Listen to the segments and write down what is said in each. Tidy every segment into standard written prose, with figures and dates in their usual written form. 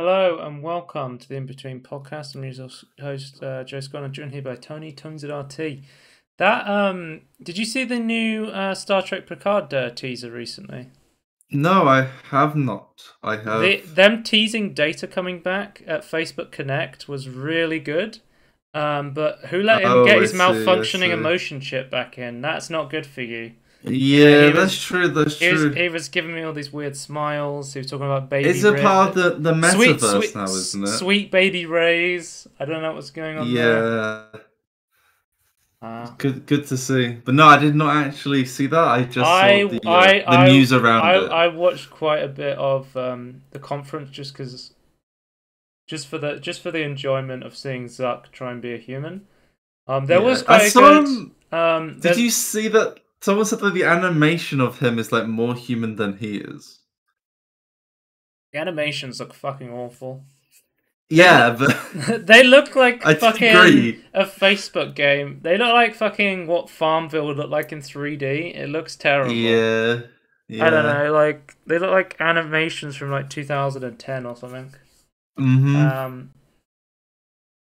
Hello and welcome to the Inbetween podcast. I'm your host Joe Scott. I'm joined here by Tony Tones at RT. Did you see the new Star Trek Picard teaser recently? No, I have not. I have. Them teasing Data coming back at Facebook Connect was really good. But who let him Oh, get I his see. I malfunctioning see. emotion chip back in? That's not good for you. Yeah, He that's was true. That's he was true. he was giving me all these weird smiles. He was talking about baby It's a Ray, part of the sweet, metaverse sweet, now, isn't it? sweet baby Rays. I don't know what's going on there. Yeah, Uh, good to see. But no, I did not actually see that. I just saw I the news around it. I watched quite a bit of the conference just for the enjoyment of seeing Zuck try and be a human. There was Yeah, I quite a saw good him. Did there's you see that? Someone said that the animation of him is like more human than he is. the animations look fucking awful. They look Yeah, but they look like I fucking disagree. a Facebook game. They look like fucking what Farmville would look like in 3D. It looks terrible. Yeah, I don't yeah. know, like they look like animations from like 2010 or something. Mm-hmm. Um,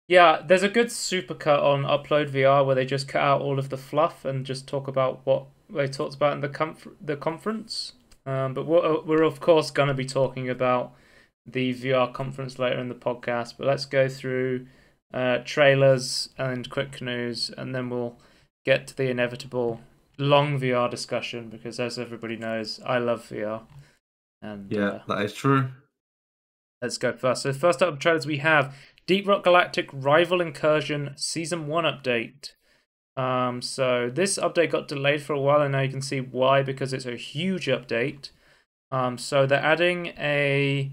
yeah, there's a good supercut on Upload VR where they just cut out all of the fluff and just talk about what they talked about in the conference. But we're of course going to be talking about the VR conference later in the podcast. But let's go through trailers and quick news, and then we'll get to the inevitable long VR discussion because, as everybody knows, I love VR. And Yeah, that is true. let's go first. So first up, trailers we have Deep Rock Galactic Rival Incursion Season 1 update. So this update got delayed for a while, and now you can see why, because it's a huge update. So they're adding a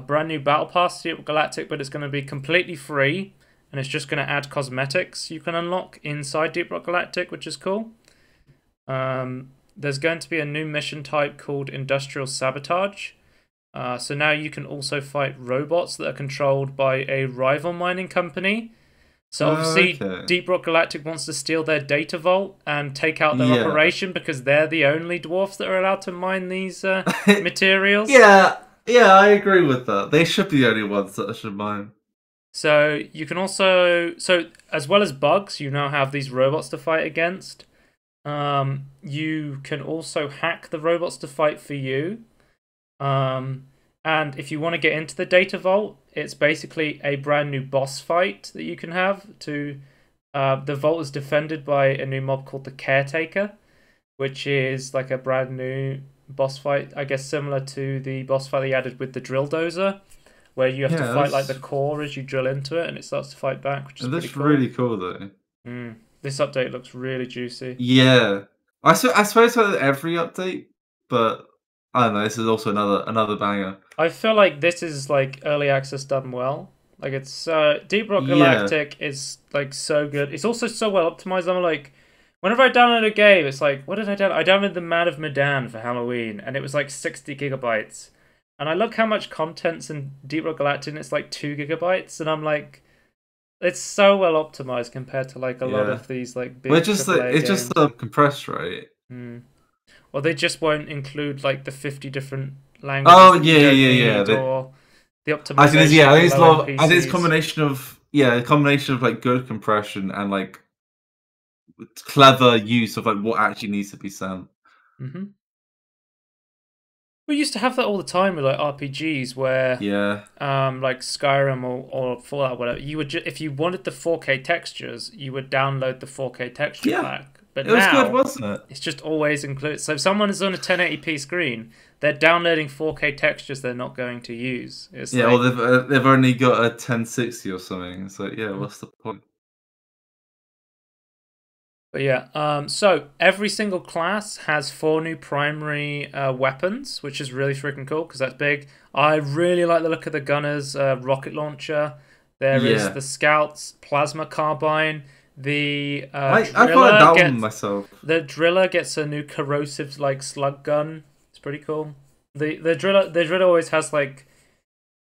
brand new battle pass to Deep Rock Galactic, but it's going to be completely free, and it's just going to add cosmetics you can unlock inside Deep Rock Galactic, which is cool. There's going to be a new mission type called Industrial Sabotage. So now you can also fight robots that are controlled by a rival mining company. So Oh, obviously, okay. Deep Rock Galactic wants to steal their data vault and take out their Yeah. operation because they're the only dwarfs that are allowed to mine these materials. Yeah, yeah, I agree with that. They should be the only ones that should mind. So you can also, so as well as bugs, you now have these robots to fight against. You can also hack the robots to fight for you. And if you want to get into the data vault, it's basically a brand new boss fight that you can have. The vault is defended by a new mob called the Caretaker, which is like a brand new boss fight, I guess similar to the boss fight they added with the drill dozer, where you have to Yeah, fight like the core as you drill into it, and it starts to fight back, which is pretty that's cool. really cool though. This update looks really juicy. Yeah, I suppose with every update, but I don't know. This is also another banger. I feel like this is like early access done well. Like it's Deep Rock Yeah, Galactic is like so good. It's also so well optimized. I'm like, whenever I download a game, it's like, what did I download? I downloaded the Man of Medan for Halloween, and it was like 60 gigabytes. And I look how much content's in Deep Rock Galactic, and it's like 2 gigabytes, and I'm like, it's so well optimized compared to like a lot yeah. of these like But big AAA it's just games. compressed, right? Hmm. Or they just won't include like the 50 different languages Oh that you yeah, don't yeah, yeah. need, or the I was gonna say, optimization yeah, for low end I think it's a PCs. combination of a combination of like good compression and like clever use of like what actually needs to be sent. Hmm. We used to have that all the time with like RPGs where, Yeah, like Skyrim or Fallout, or whatever. You would if you wanted the 4K textures, you would download the 4K texture yeah, pack. But it was good, now wasn't it? it's just always included. So if someone is on a 1080p screen, they're downloading 4K textures they're not going to use. It's Yeah, well, like, they've only got a 1060 or something. So yeah, what's the point? but yeah, so every single class has 4 new primary weapons, which is really freaking cool because that's big. I really like the look of the gunner's rocket launcher. There is Yeah, the scout's plasma carbine. The I quite like that one gets myself. the driller gets a new corrosive like slug gun. It's pretty cool. The driller always has like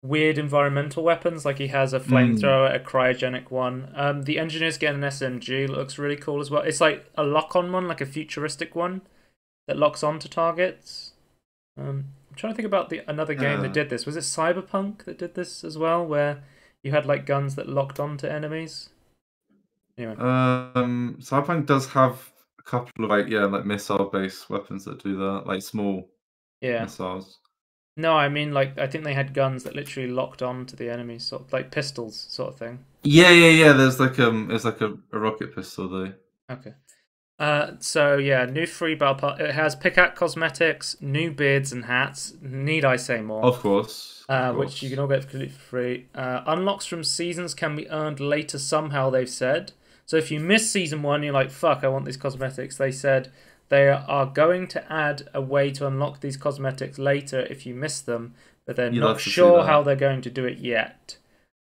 weird environmental weapons. Like he has a Mm, flamethrower, a cryogenic one. The engineer's getting an SMG. Looks really cool as well. It's like a lock-on one, like a futuristic one that locks onto targets. I'm trying to think about another game that Yeah. did this. Was it Cyberpunk that did this as well, where you had like guns that locked onto enemies? Anyway, Cyberpunk does have a couple of like missile-based weapons that do that, like small yeah. missiles. No, I mean like I think they had guns that literally locked on to the enemies, sort of like pistols, sort of thing. Yeah. There's like a rocket pistol though. Okay. So yeah, new free battle pass. It has pickaxe cosmetics, new beards and hats. Need I say more? Of course, of Which you can course. all get completely free. Unlocks from seasons can be earned later somehow, they've said. So if you miss season one, you're like, fuck, I want these cosmetics. They said they are going to add a way to unlock these cosmetics later if you miss them, but they're You'd not love to see sure how that. they're going to do it yet.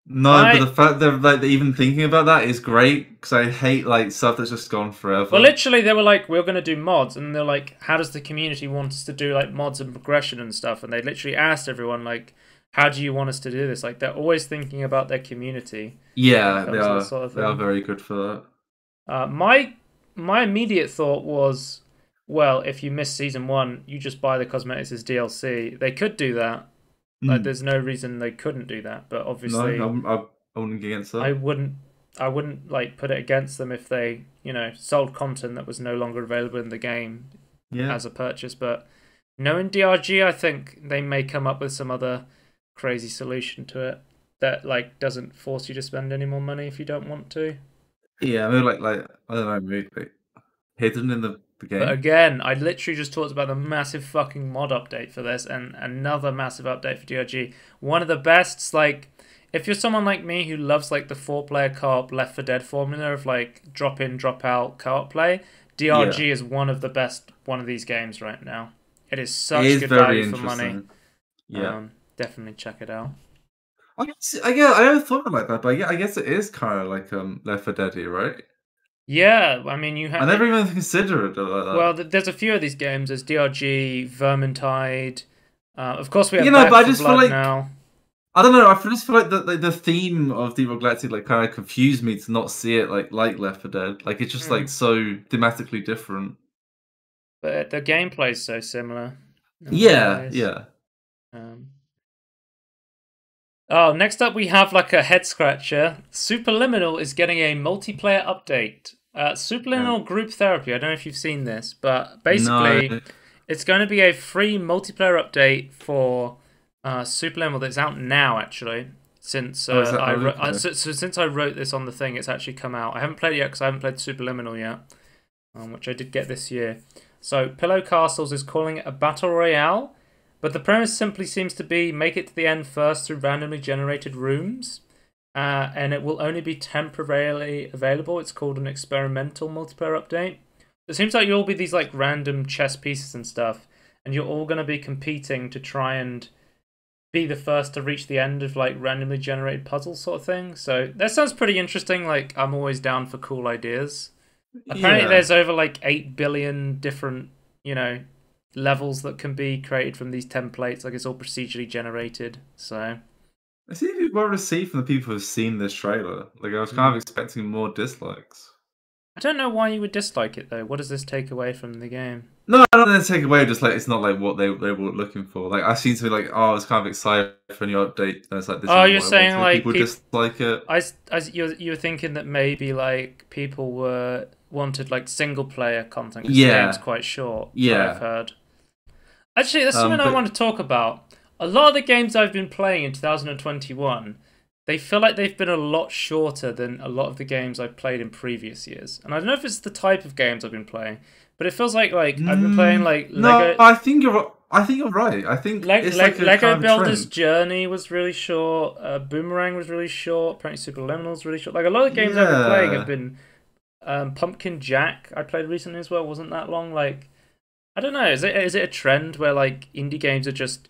No, but the fact that they're even thinking about that is great because I hate like stuff that's just gone forever. Well, literally, they were like, we're going to do mods. And they're like, how does the community want us to do like mods and progression and stuff? And they literally asked everyone, like, how do you want us to do this? Like, they're always thinking about their community when it Yeah, comes to this sort of they are thing. very good for that. My immediate thought was, well, if you miss season one, you just buy the cosmetics as DLC. They could do that. Like, Mm. there's no reason they couldn't do that. But No, obviously, I wouldn't get against I that. wouldn't I wouldn't like put it against them if they, sold content that was no longer available in the game Yeah. as a purchase. But knowing DRG, I think they may come up with some other crazy solution to it that like doesn't force you to spend any more money if you don't want to. Yeah, maybe like I don't know, maybe like, hidden in the But game. again, I literally just talked about the massive fucking mod update for this and another massive update for DRG. One of the best, like, if you're someone like me who loves like the 4-player co-op Left 4 Dead formula of like drop in, drop out co-op play, Yeah, DRG is one of the best one of these games right now. It is it such is good very value for money. interesting. Yeah. Definitely check it out. I never thought of it like that, but yeah, I guess it is kind of like Left 4 Dead, right? Yeah, I mean I never even considered it like well, that. there's a few of these games. There's DRG, Vermintide. Of course, we You have know, but Back I for just feel Blood like now. I don't know. I just feel like the theme of Deep Rock Galactic like kind of confused me to not see it like Left 4 Dead. Like it's just like so thematically different. But the gameplay's so similar in a lot of Yeah, ways. yeah. Oh, next up we have like a head scratcher. Superliminal is getting a multiplayer update. Superliminal Group Therapy. I don't know if you've seen this, but No. basically, it's going to be a free multiplayer update for Superliminal that's out now. Actually, since Oh, is that since I wrote this on the thing, it's actually come out. I haven't played it yet because I haven't played Superliminal yet, which I did get this year. So, Pillow Castles is calling it a battle royale. But the premise simply seems to be make it to the end first through randomly generated rooms, and it will only be temporarily available. It's called an experimental multiplayer update. It seems like you'll be these like random chess pieces and stuff, and you're all going to be competing to try and be the first to reach the end of like randomly generated puzzles sort of thing. So that sounds pretty interesting. Like I'm always down for cool ideas. Apparently, Yeah. there's over like 8 billion different, levels that can be created from these templates. Like it's all procedurally generated. So I see if well received from the people who've seen this trailer. Like I was kind of expecting more dislikes. I don't know why you would dislike it though. What does this take away from the game? No, I don't want to take away. Just like it's not like what they were looking for. Like I seen something like, oh, I was kind of excited for a new update. And it's like this Oh, isn't you're what I saying wanted. like People dislike it. you're thinking that maybe like people wanted like single player content because the Yeah, game's quite short. I've yeah. heard. Actually, that's something I But want to talk about. A lot of the games I've been playing in 2021, they feel like they've been a lot shorter than a lot of the games I've played in previous years. And I don't know if it's the type of games I've been playing, but it feels like I've been playing like Lego. no, I think you're right. I think it's like a Lego kind of Builder's trend. Journey was really short. Boomerang was really short. Apparently, Superliminal was really short. Like a lot of games I've been playing have Yeah. been. Pumpkin Jack I played recently as well wasn't that long. Like I don't know. Is it a trend where like indie games are just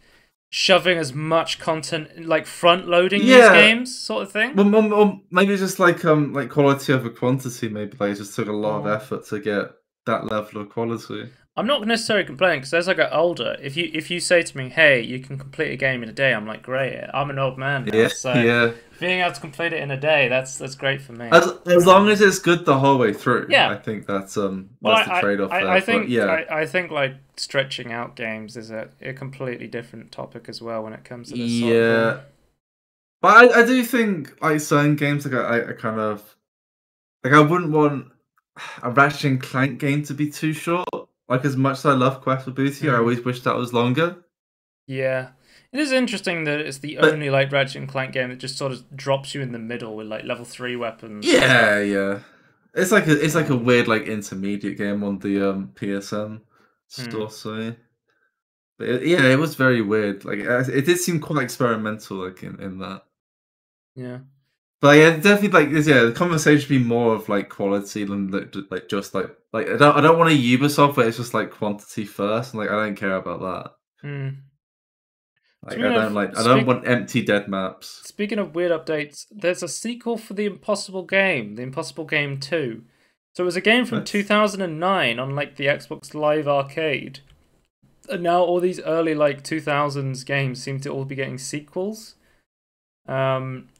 shoving as much content, like front loading these Yeah. games, sort of thing? Well, maybe just like quality over quantity. Maybe like it just took a lot of effort to get that level of quality. I'm not necessarily complaining because as I get older, if you say to me, "Hey, you can complete a game in a day," I'm like, "Great." I'm an old man now, Yeah, so yeah. being able to complete it in a day, that's great for me. As long as it's good the whole way through, Yeah. I think Well, that's the trade-off there. I But think yeah, I think like stretching out games is a completely different topic as well when it comes to this sort of thing. yeah. But I do think like certain games like I kind of like I wouldn't want a Ratchet and Clank game to be too short. Like as much as I love Quest for Booty, I Mm. always wish that was longer. Yeah. It is interesting that it's the But only like Ratchet and Clank game that just sort of drops you in the middle with like level 3 weapons and yeah, stuff. yeah. It's like a Um, weird like intermediate game on the PSN hmm, store. So but yeah, it was very weird. Like it did seem quite experimental, like in that. yeah. But yeah, definitely like this. Yeah, the conversation should be more of like quality than like just like I don't want a Ubisoft where it's just like quantity first. And, like I don't care about that. Hmm. Like Speaking of I don't want empty dead maps. speaking of weird updates, there's a sequel for the Impossible Game, the Impossible Game 2. So it was a game from What? 2009 on like the Xbox Live Arcade. And now all these early like 2000s games seem to all be getting sequels.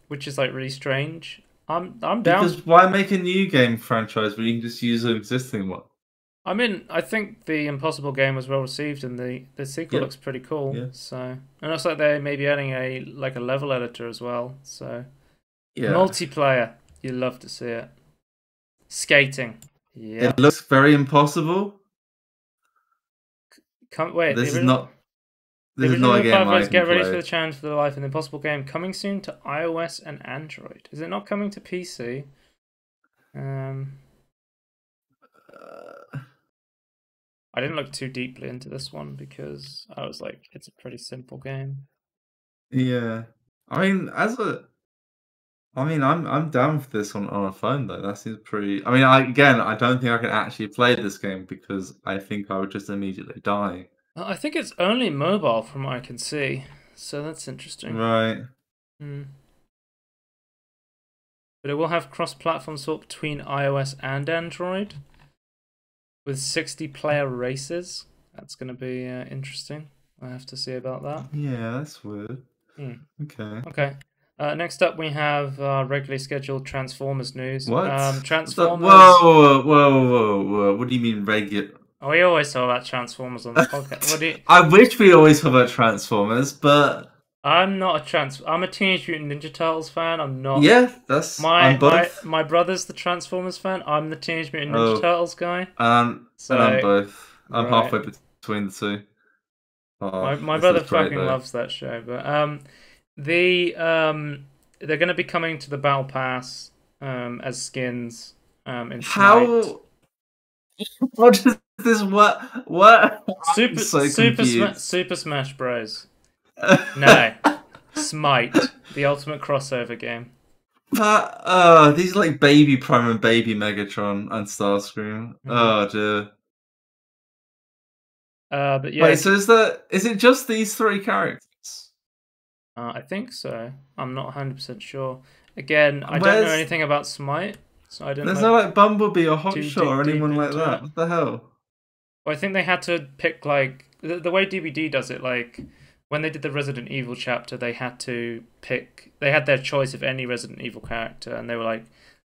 Which is like really strange. I'm down. Because why make a new game franchise when you can just use an existing one? I mean, I think the Impossible game was well received, and the sequel Yep. looks pretty cool. Yeah. So, and it looks like they may be adding a like a level editor as well. So, Yeah. multiplayer, you love to see it. Skating, It yep. looks very impossible. Wait, This is the not a original game I platform can Get ready for play. the challenge for the life in the Impossible game coming soon to iOS and Android. Is it not coming to PC? Um, Uh, I didn't look too deeply into this one because I was like, it's a pretty simple game. yeah. I mean, I'm down for this on a phone though. That seems pretty. I mean, I don't think I can actually play this game because I think I would just immediately die. I think it's only mobile from what I can see, so that's interesting. Right. Hmm. But it will have cross-platform support between iOS and Android with 60-player races. That's going to be interesting. I have to see about that. Yeah, that's weird. Hmm. Okay. Okay. Next up, we have regularly scheduled Transformers news. What? Whoa, Transformers. whoa, whoa, whoa, whoa. What do you mean regular? Oh, we always talk about Transformers on the podcast. What do you? I wish we always talk about Transformers, but I'm a Teenage Mutant Ninja Turtles fan. I'm not. yeah, I'm both. My brother's the Transformers fan. I'm the Teenage Mutant Ninja Oh, Turtles guy. and I'm So both. I'm right, halfway between the two. Oh, my this is brother great fucking though. loves that show. But they're gonna be coming to the Battle Pass as skins in Smite. How? What does this? What? I'm so confused. Super Smash Bros. No, Smite, the ultimate crossover game. But these are like Baby Prime and Baby Megatron and Starscream. Hmm. Oh dear. But yeah, Wait, so is it just these three characters? I think so. I'm not 100% sure. Again, I don't know Where's anything about Smite, so I didn't there's no like like Bumblebee or too Hotshot dig or deep anyone like into it. that? What the hell? Well, I think they had to pick like the way DBD does it. Like when they did the Resident Evil chapter, they had to pick. They had their choice of any Resident Evil character, and they were like,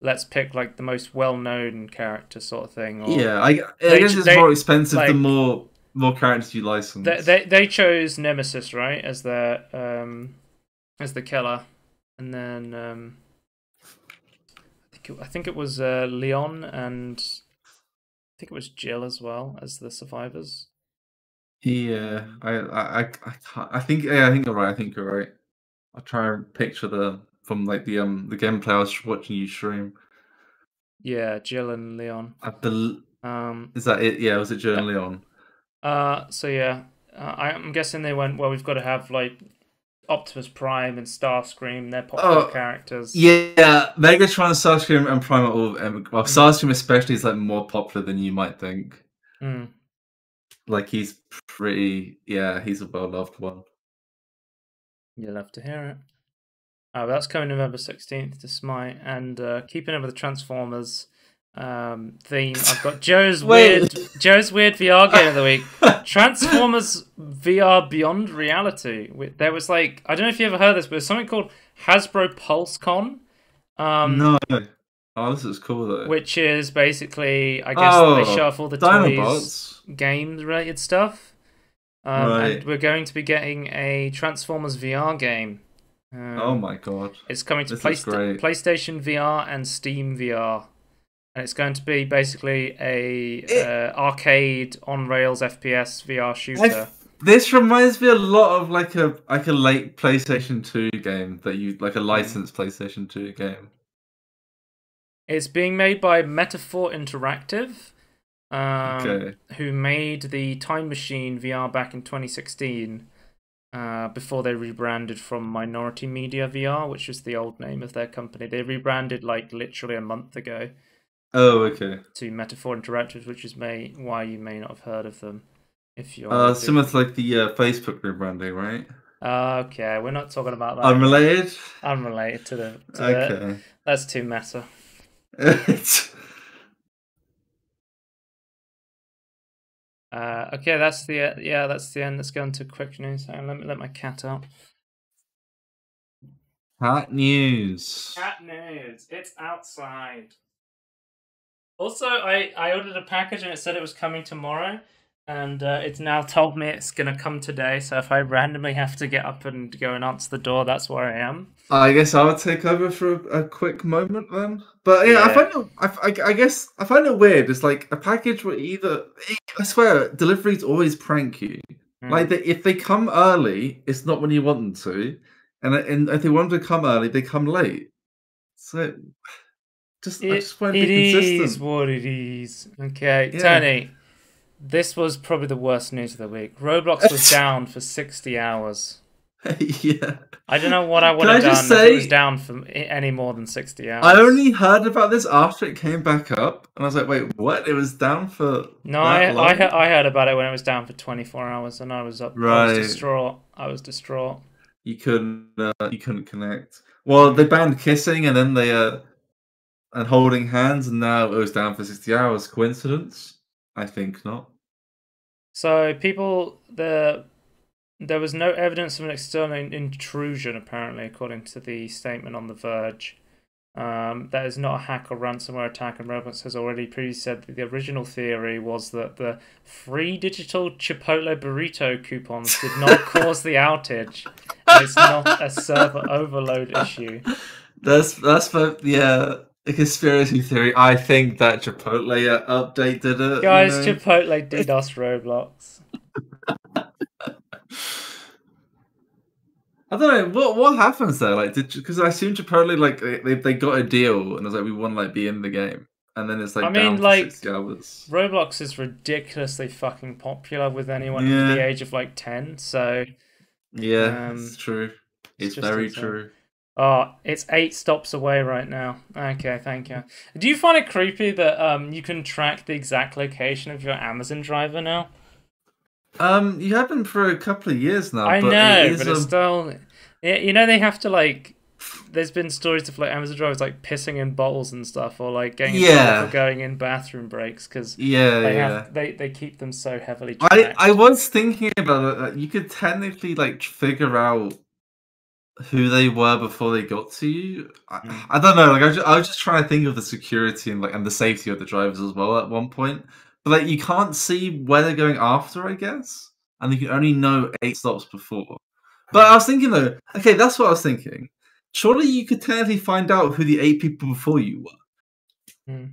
"Let's pick like the most well-known character, sort of thing." Or Yeah, I guess it's more they expensive the like more characters you they license. they, they chose Nemesis, right, as the killer, and then I think it was Leon and I think it was Jill as well as the survivors. Yeah, Um, I can't. I think yeah, I think you're right. I think you're right. I'll try and picture the from like the gameplay I was watching you stream. yeah, Jill and Leon. I bel Um, Is that it? Yeah, was it Joe and yeah. Leon? So yeah, I'm guessing they went. Well, we've got to have like Optimus Prime and Starscream. They're popular Oh, characters. yeah. Megatron, Starscream, and Prime are all. Well, Mm. Starscream especially is like more popular than you might think. Mm. Like he's pretty. Yeah, he's a well loved one. You'll have to hear it. That's coming November 16th to Smite, and keeping up with the Transformers. theme, I've got Joe's Wait. weird VR game of the week. Transformers VR Beyond Reality. There was like, I don't know if you ever heard of this, but there's something called Hasbro PulseCon. No. Oh, this is cool though. Which is basically, I guess they Oh, show off all the toys, Dinobots. games related stuff. Right. And we're going to be getting a Transformers VR game. Oh my god. It's coming to This is great. PlayStation VR and Steam VR. And it's going to be basically a arcade on rails FPS VR shooter. This reminds me a lot of like a late PlayStation 2 game that you like a licensed PlayStation 2 game. It's being made by Metaphor Interactive, Okay. who made the Time Machine VR back in 2016, before they rebranded from Minority Media VR, which was the old name of their company. They rebranded like literally a month ago. Oh, okay. To Metaphor Interactive, which is why you may not have heard of them. If you're similar to like the Facebook rebranding, right? Okay, we're not talking about that. Unrelated? Unrelated to the. Okay. That's too meta. Okay, that's the end. Let's go into quick news. Let me let my cat out. Cat news. Cat news. It's outside. Also, I ordered a package and it said it was coming tomorrow, and it's now told me it's gonna come today. So if I randomly have to get up and go and answer the door, that's where I am. I guess I would take over for a quick moment then. But yeah, I guess I find it weird. It's like a package where I swear, deliveries always prank you. Like if they come early, it's not when you want them to, and if they want to come early, they come late. So I just want to be consistent. It is what it is. Okay, yeah. Tony, this was probably the worst news of the week. Roblox was down for 60 hours. Yeah. I don't know what I would have done if it was down for any more than 60 hours. I only heard about this after it came back up, and I was like, wait, what? It was down for No, I heard about it when it was down for 24 hours, and I was up. Right. I was distraught. You couldn't connect. Well, they banned kissing, and then they and holding hands, and now it was down for 60 hours. Coincidence? I think not. So there was no evidence of an external intrusion, apparently, according to the statement on The Verge. That is not a hack or ransomware attack, and Roblox has already previously said that the original theory was that the free digital Chipotle burrito coupons did not cause the outage, and it's not a server overload issue. That's a conspiracy theory. I think that Chipotle update did it. Guys, Chipotle DDoS Roblox. I don't know what happens there. Like, because I assume Chipotle like they got a deal and it was like we want to like be in the game, and then it's like down for 60 hours. Roblox is ridiculously fucking popular with anyone under the age of like 10. So yeah, it's true. It's very true. Oh, it's 8 stops away right now. Okay, thank you. Do you find it creepy that you can track the exact location of your Amazon driver now? You have been for a couple of years now. I know, but it's still... You know, they have to, like... There's been stories of, like, Amazon drivers, like, pissing in bottles and stuff, or, like, getting in trouble for going in bathroom breaks, because they keep them so heavily tracked. I was thinking about it. You could technically, like, figure out who they were before they got to you. I don't know. Like, I was just trying to think of the security and the safety of the drivers as well at one point. But like, you can't see where they're going after, I guess, and you can only know 8 stops before. But I was thinking though, okay, that's what I was thinking. Surely you could technically find out who the 8 people before you were.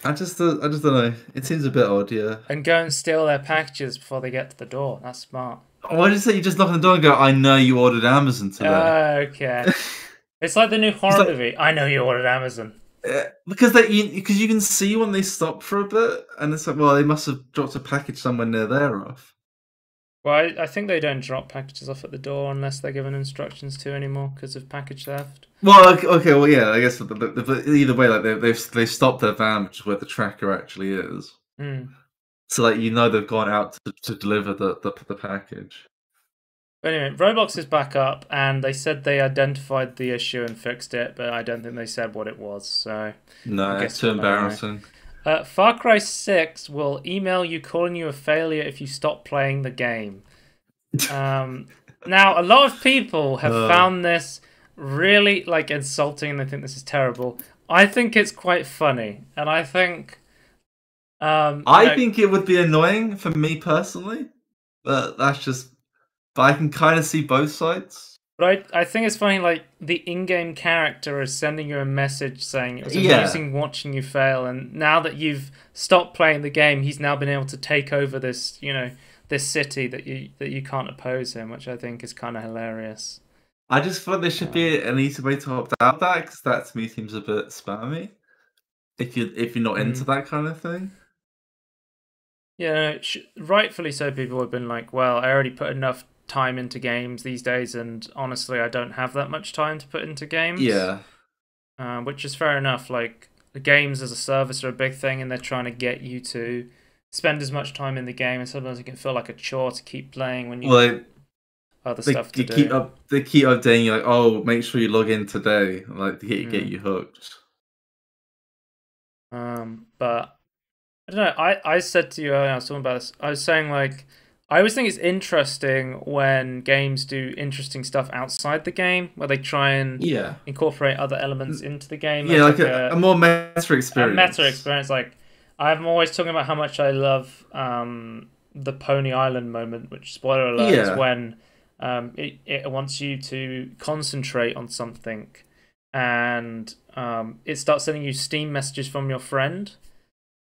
I just don't know. It seems a bit odd, yeah. And go and steal their packages before they get to the door. That's smart. Why did you say you just knock on the door and go, I know you ordered Amazon today? Okay. It's like the new horror movie. I know you ordered Amazon. Because you can see when they stop for a bit, and it's like, well, they must have dropped a package somewhere near there off. Well, I think they don't drop packages off at the door unless they're given instructions to anymore because of package theft. Well, okay, well, yeah, I guess, but either way, like they've stopped their van, which is where the tracker actually is. So, like, you know, they've gone out to deliver the package. But anyway, Roblox is back up, and they said they identified the issue and fixed it, but I don't think they said what it was. So I No, it's guess too we'll never know. embarrassing. Far Cry 6 will email you calling you a failure if you stop playing the game. Now, a lot of people have Uh, found this really like insulting, and they think this is terrible. I think it's quite funny, and I think, you I know, think it would be annoying for me personally, but that's just. But I can kind of see both sides. but I think it's funny. Like the in-game character is sending you a message saying it was Yeah, amusing watching you fail, and now that you've stopped playing the game, he's now been able to take over this, this city that you can't oppose him, which I think is kind of hilarious. I just thought there should Um, be an easy way to opt out of that because that to me seems a bit spammy. If you're not into mm. that kind of thing. Yeah, rightfully so. People have been like, "Well, I already put enough time into games these days, and honestly, I don't have that much time to put into games," Yeah. which is fair enough. Like, the games as a service are a big thing, and they're trying to get you to spend as much time in the game, and sometimes it can feel like a chore to keep playing when you've got Well, other they, stuff to they keep do. up they keep updating you like, oh, make sure you log in today, like to get Mm. you hooked. But I don't know. I said to you earlier, I was talking about this. I was saying like I always think it's interesting when games do interesting stuff outside the game, where they try and Yeah. incorporate other elements into the game Yeah, as like like a more meta a meta experience. experience. Like I'm always talking about how much I love the Pony Island moment, which spoiler alert is Yeah. when it wants you to concentrate on something, and it starts sending you Steam messages from your friend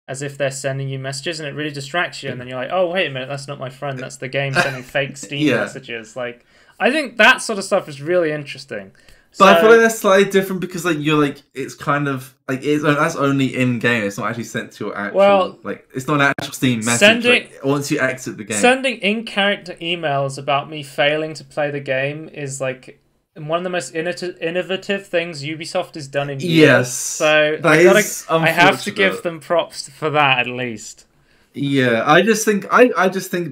as if they're sending you messages, and it really distracts you. And then you're like, "Oh, wait a minute, that's not my friend. That's the game sending fake Steam Yeah. messages." Like, I think that sort of stuff is really interesting. But I feel like So, that's slightly different because like you're like it's kind of like that's only in game. It's not actually sent to your actual well, like it's not an actual Steam message. Like sending once you exit the game. sending in-character emails about me failing to play the game is like one of the most innovative things Ubisoft has done in years. Yes, So that is I have to give unfortunate. them props for that at least. Yeah, I just think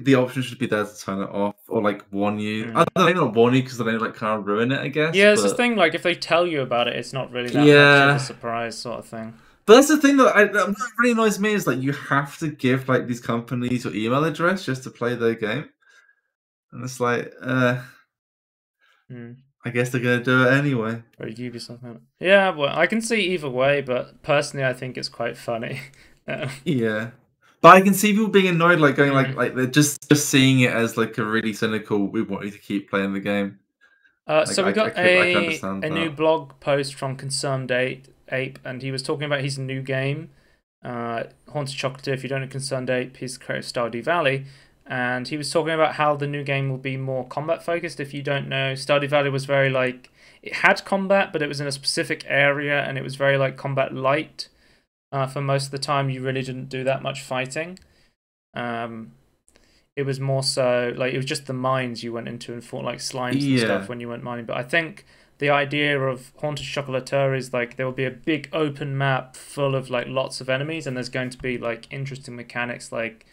the option should be there to turn it off or like warn you. I Mm. don't know, maybe not warn you because then they like kind of ruin it, I guess. Yeah, it's this But thing like if they tell you about it, it's not really that much of a yeah, surprise sort of thing. but that's the thing that really annoys me is like you have to give like these companies your email address just to play their game, and it's like, Mm. I guess they're gonna do it anyway. Or Ubisoft. Yeah, well, I can see either way, but personally, I think it's quite funny. Yeah, but I can see people being annoyed, like going Mm. like they're just seeing it as like a really cynical. We want you to keep playing the game. Like So we got I can understand a new that. blog post from Concerned Ape, and he was talking about his new game, Haunted Chocolatier. If you don't know Concerned Ape, he's the creator of Stardew Valley, and he was talking about how the new game will be more combat focused. If you don't know, Stardew Valley was very like it had combat, but it was in a specific area, and it was very like combat light. For most of the time, you really didn't do that much fighting. Um, it was more so like it was just the mines you went into and fought like slimes and stuff Yeah, when you went mining. But I think the idea of Haunted Chocolatier is like there will be a big open map full of like lots of enemies, and there's going to be like interesting mechanics like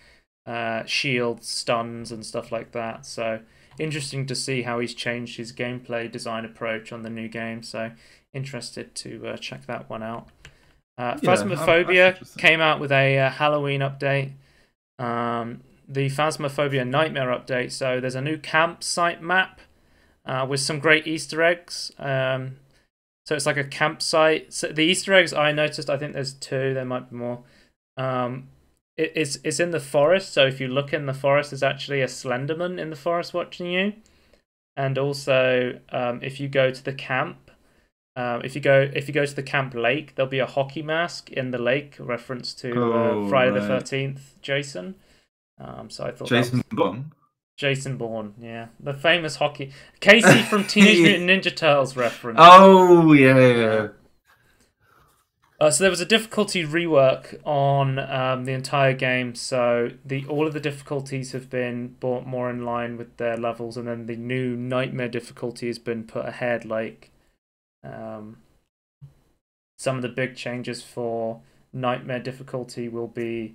shields, stuns, and stuff like that. So interesting to see how he's changed his gameplay design approach on the new game. So interested to check that one out. yeah, that's Phasmophobia interesting. came out with a Halloween update. The Phasmophobia Nightmare update. So there's a new campsite map with some great Easter eggs. So it's like a campsite. So the Easter eggs I noticed, I think there's two. There might be more. It's in the forest. So if you look in the forest, there's actually a Slenderman in the forest watching you. And also, if you go to the camp. If you go to the camp lake, there'll be a hockey mask in the lake, reference to Oh Friday the right, 13th, Jason. So I thought that Jason was Bourne. Jason Bourne, yeah, the famous hockey Casey from Teenage Mutant Ninja Turtles reference. Oh yeah, yeah, Yeah. yeah. So there was a difficulty rework on the entire game. So all of the difficulties have been brought more in line with their levels, and then the new nightmare difficulty has been put ahead. Like some of the big changes for nightmare difficulty will be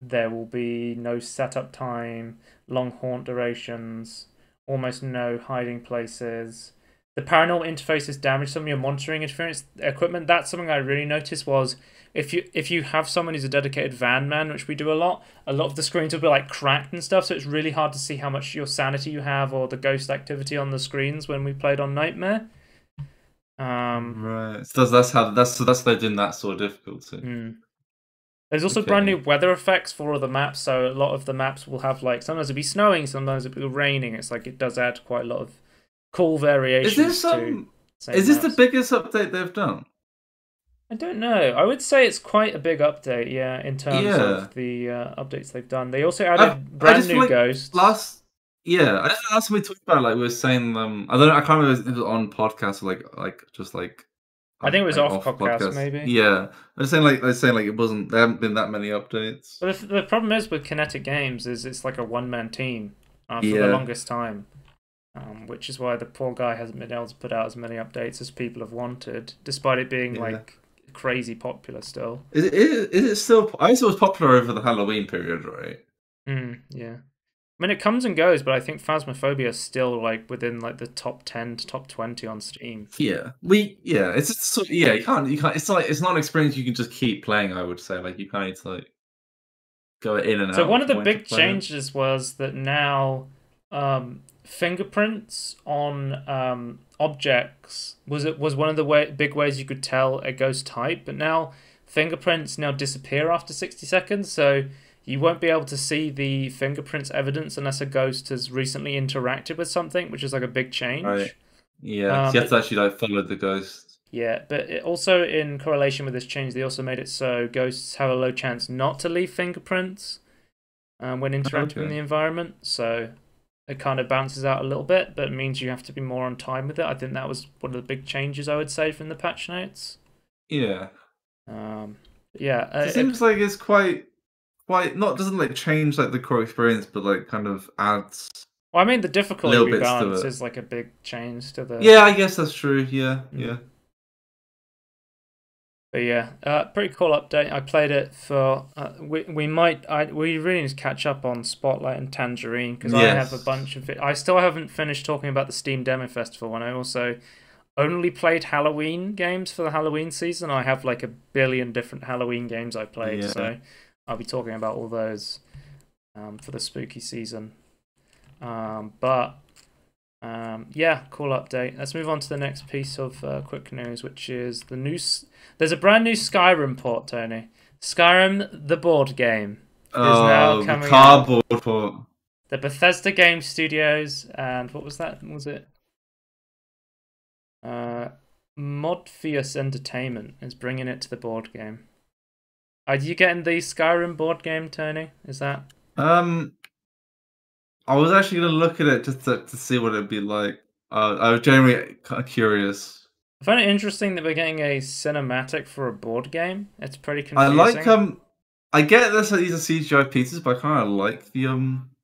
there will be no setup time, long haunt durations, almost no hiding places. The paranormal interface is damaged some of your monitoring interference equipment. That's something I really noticed was if you have someone who's a dedicated van man, which we do a lot of the screens will be like cracked and stuff, so it's really hard to see how much your sanity you have or the ghost activity on the screens when we played on Nightmare. Right. So that's they're doing that sort of difficulty. There's also brand new weather effects for all the maps, so a lot of the maps will have like sometimes it'll be snowing, sometimes it'll be raining. It's like it does add quite a lot of cool variations to same is this the maps. biggest update they've done? I don't know. I would say it's quite a big update, yeah, in terms Yeah. of the updates they've done. They also I added brand just feel new like ghosts. I just last time we talked about it, like we were saying I don't know, I can't remember if it was on podcast or just I think it was off off podcast, podcast. maybe. Yeah. I was saying it wasn't there haven't been that many updates. But the problem is with Kinetic Games is it's like a one-man team for the Yeah. longest time. Which is why the poor guy hasn't been able to put out as many updates as people have wanted, despite it being like crazy popular still. Is it still? I guess it was popular over the Halloween period, right? Yeah. I mean, it comes and goes, but I think Phasmophobia is still like within like the top 10 to top 20 on Steam. It's just you can't it's not an experience you can just keep playing. I would say like you kind of need to like go in and out. So one of the big changes was that now fingerprints on objects was one of the big ways you could tell a ghost type, but now fingerprints now disappear after 60 seconds, so you won't be able to see the fingerprints evidence unless a ghost has recently interacted with something, which is like a big change. Right. Yeah, so you have to actually like follow the ghost. Yeah, but also in correlation with this change, they also made it so ghosts have a low chance not to leave fingerprints when interacting in the environment. So it kind of balances out a little bit, but it means you have to be more on time with it. I think that was one of the big changes I would say from the patch notes. Yeah. It seems like it's quite not doesn't like change like the core experience, but like kind of adds. Well, I mean, the difficulty rebalance is like a big change to the. Yeah, I guess that's true. Yeah. But yeah, pretty cool update. I played it for. We really need to catch up on Spotlight and Tangerine because I have a bunch of it. I still haven't finished talking about the Steam Demo Festival, and I also only played Halloween games for the Halloween season. I have like 1 billion different Halloween games I played, so I'll be talking about all those for the spooky season. Yeah, cool update. Let's move on to the next piece of quick news, which is the news. There's a brand new Skyrim port, Tony. Skyrim, the board game, is now coming cardboard port. The Bethesda Game Studios and what was that? Was it? Modphius Entertainment is bringing it to the board game. Are you getting the Skyrim board game, Tony? Is that? I was actually going to look at it just to see what it'd be like. I was genuinely kind of curious. I find it interesting that we're getting a cinematic for a board game. It's pretty confusing. I like I get this that these are CGI pieces, but I kind of like the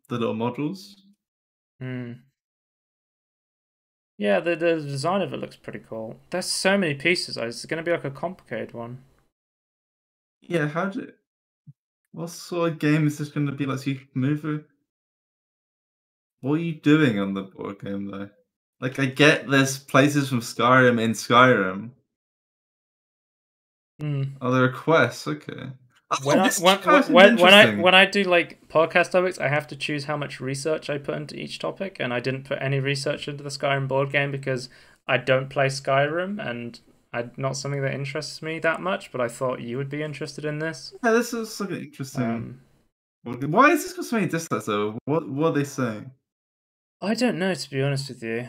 little models. Yeah, the design of it looks pretty cool. There's so many pieces. It's going to be like a complicated one. Yeah, what sort of game is this going to be like? So you can move it? What are you doing on the board game though? Like, I get there's places from Skyrim in Skyrim. Oh, there are quests. Okay. When I do like podcast topics, I have to choose how much research I put into each topic, and I didn't put any research into the Skyrim board game because I don't play Skyrim, and not something that interests me that much. But I thought you would be interested in this. Yeah, this is like interesting. Why is this got so many dislikes though? What are they saying? I don't know, to be honest with you.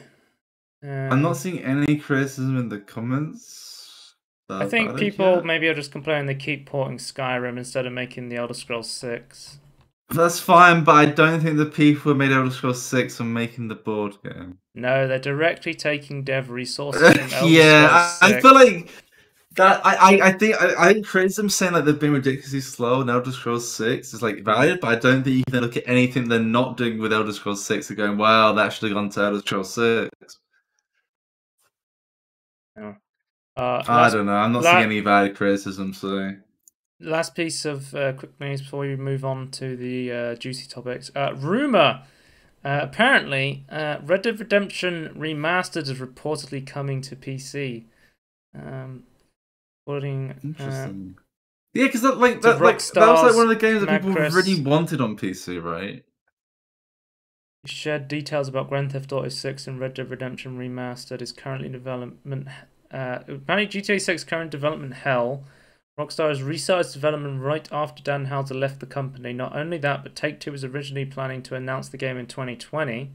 I'm not seeing any criticism in the comments. I think people maybe are just complaining they keep porting Skyrim instead of making the Elder Scrolls 6. That's fine, but I don't think the people who made Elder Scrolls 6 are making the board game. No, they're directly taking dev resources from Elder Scrolls 6. I feel like that. I think criticism saying like they've been ridiculously slow in Elder Scrolls 6 is like valid, but I don't think you can look at anything they're not doing with Elder Scrolls 6 and going, "Wow, that should have gone to Elder Scrolls 6." Yeah. I don't know. I'm not seeing any valid criticism, so last piece of quick news before we move on to the juicy topics. Rumor. Apparently, Red Dead Redemption Remastered is reportedly coming to PC. According Interesting. Yeah, because that to that was like Rockstar's one of the games that people really Macris, wanted on PC, right? shared details about Grand Theft Auto 6 and Red Dead Redemption Remastered is currently in development. Apparently, GTA 6 current development hell. Rockstar has restarted development right after Dan Houser left the company. Not only that, but Take-Two was originally planning to announce the game in 2020.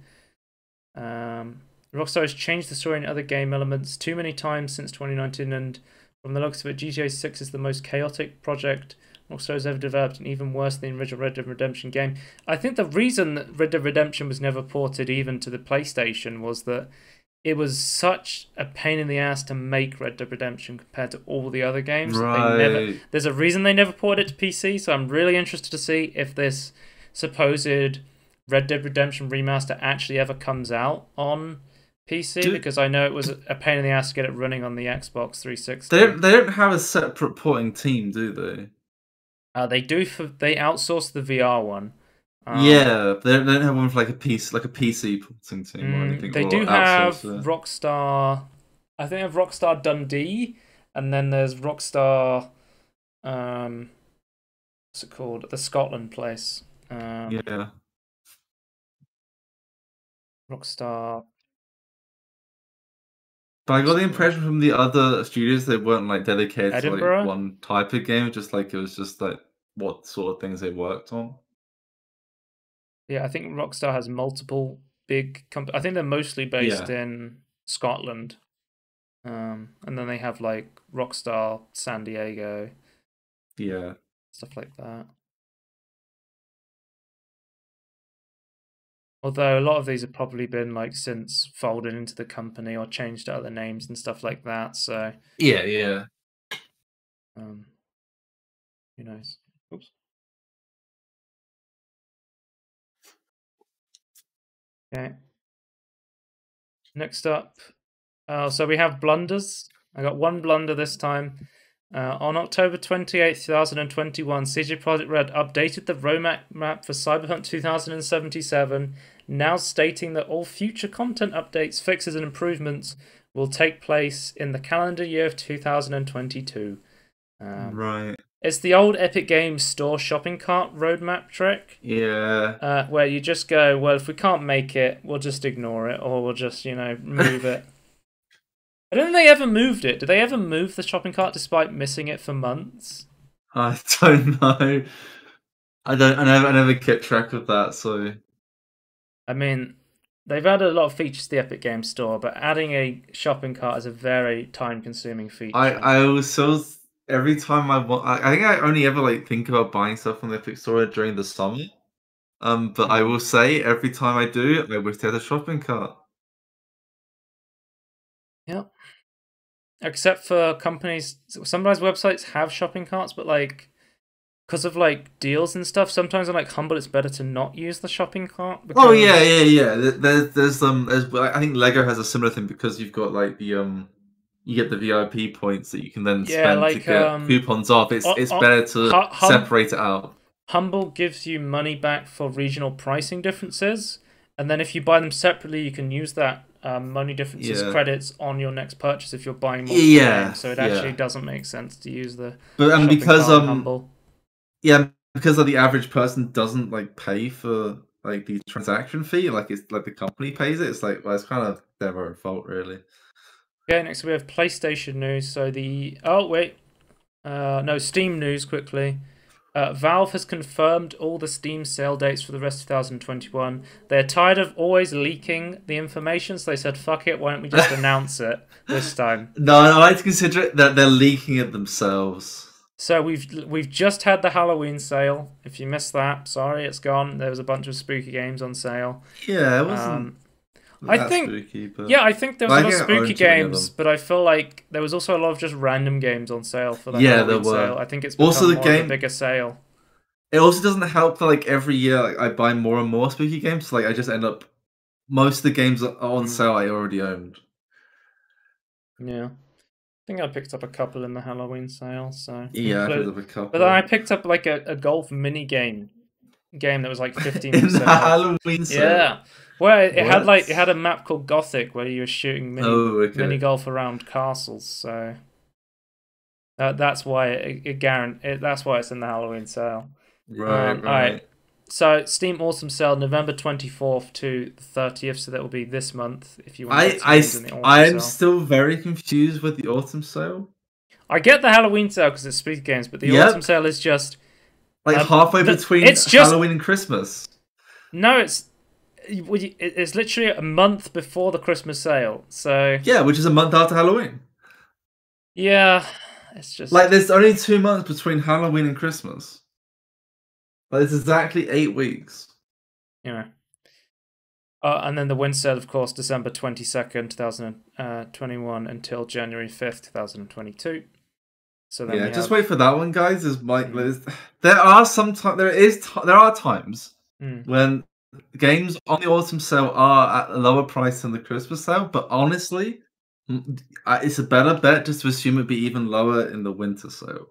Rockstar has changed the story and other game elements too many times since 2019, and from the looks of it, GTA 6 is the most chaotic project Rockstar has ever developed, and even worse than the original Red Dead Redemption game. I think the reason that Red Dead Redemption was never ported even to the PlayStation was that it was such a pain in the ass to make Red Dead Redemption compared to all the other games. Right. There's a reason they never ported it to PC, so I'm really interested to see if this supposed Red Dead Redemption remaster actually ever comes out on PC, because I know it was a pain in the ass to get it running on the Xbox 360. They don't have a separate porting team, do they? They do they outsource the VR one. Yeah, they don't have one for like a PC porting team or anything, They or do have outsource it. Rockstar. I think they have Rockstar Dundee, and then there's Rockstar. What's it called? The Scotland place. Yeah. Rockstar. But I got the impression from the other studios they weren't like dedicated to like Edinburgh. one type of game, just like it was just like what sort of things they worked on. Yeah, I think Rockstar has multiple big companies. I think they're mostly based Yeah. in Scotland. And then they have like Rockstar San Diego, Yeah. stuff like that. Although a lot of these have probably been like since folded into the company or changed to other names and stuff like that. So Yeah, yeah. um, who knows? Oops. Okay. Next up, so we have Blunders. I got one blunder this time. On October 28th, 2021, CG Projekt Red updated the roadmap for Cyberpunk 2077, now stating that all future content updates, fixes, and improvements will take place in the calendar year of 2022. Right. It's the old Epic Games Store shopping cart roadmap trick. Yeah. Where you just go, well, if we can't make it, we'll just ignore it, or we'll just, move it. I don't think they ever moved it. Did they ever move the shopping cart despite missing it for months? I don't know. I never kept track of that, so I mean, they've added a lot of features to the Epic Games Store, but adding a shopping cart is a very time-consuming feature. I was so every time I think I only ever like think about buying stuff on the Epic Store during the summer. But I will say every time I do, I wish they had a shopping cart. Yep. Except for companies, sometimes websites have shopping carts, but like because of like deals and stuff, sometimes I'm like Humble. It's better to not use the shopping cart because Oh yeah, yeah, yeah. There's I think Lego has a similar thing because you've got like the you get the VIP points that you can then yeah, spend to like get coupons off. It's better to separate it out. Humble gives you money back for regional pricing differences, and then if you buy them separately, you can use that money differences credits on your next purchase if you're buying multiple games. So it actually doesn't make sense to use the but because cart on Humble. Yeah, because the average person doesn't like pay for like the transaction fee, like it's like the company pays it. It's like well, it's kind of their own fault, really. Okay, next we have PlayStation news. So no, Steam news quickly. Valve has confirmed all the Steam sale dates for the rest of 2021. They're tired of always leaking the information, so they said, fuck it, why don't we just announce it this time? No, I like to consider it that they're leaking it themselves. So we've just had the Halloween sale. If you missed that, sorry, it's gone. There was a bunch of spooky games on sale. Yeah, it wasn't that spooky, but yeah, I think there was a lot of spooky games, but I feel like there was also a lot of just random games on sale for the Halloween sale. I think it's become also more of a bigger sale. It also doesn't help that like every year like, I buy more and more spooky games. So, like I just end up most of the games on sale I already owned. Yeah. think I picked up a couple in the Halloween sale, so Yeah, I picked up a But then I couple picked up like a golf mini game that was like in the 15% off. Halloween sale. Yeah. Well, What? it had a map called Gothic where you were shooting Oh, mini okay. golf around castles, so that's why that's why it's in the Halloween sale. Right, All right. right. So Steam Autumn Sale, November 24th to the 30th, so that will be this month if you want to get some games in the autumn I'm sale. still very confused with the autumn sale. I get the Halloween sale because it's spooky games, but the autumn Yep, sale is just like halfway between it's just Halloween and Christmas. no, it's literally a month before the Christmas sale. So Yeah, which is a month after Halloween. yeah, it's Like, just there's only 2 months between Halloween and Christmas. Like, it's exactly 8 weeks. you know. And then the win sale, of course, December 22nd, 2021 until January 5th, 2022. So then Yeah, we just have wait for that one, guys. Is like there are there are times when games on the autumn sale are at a lower price than the Christmas sale, but honestly, it's a better bet just to assume it'd be even lower in the winter sale.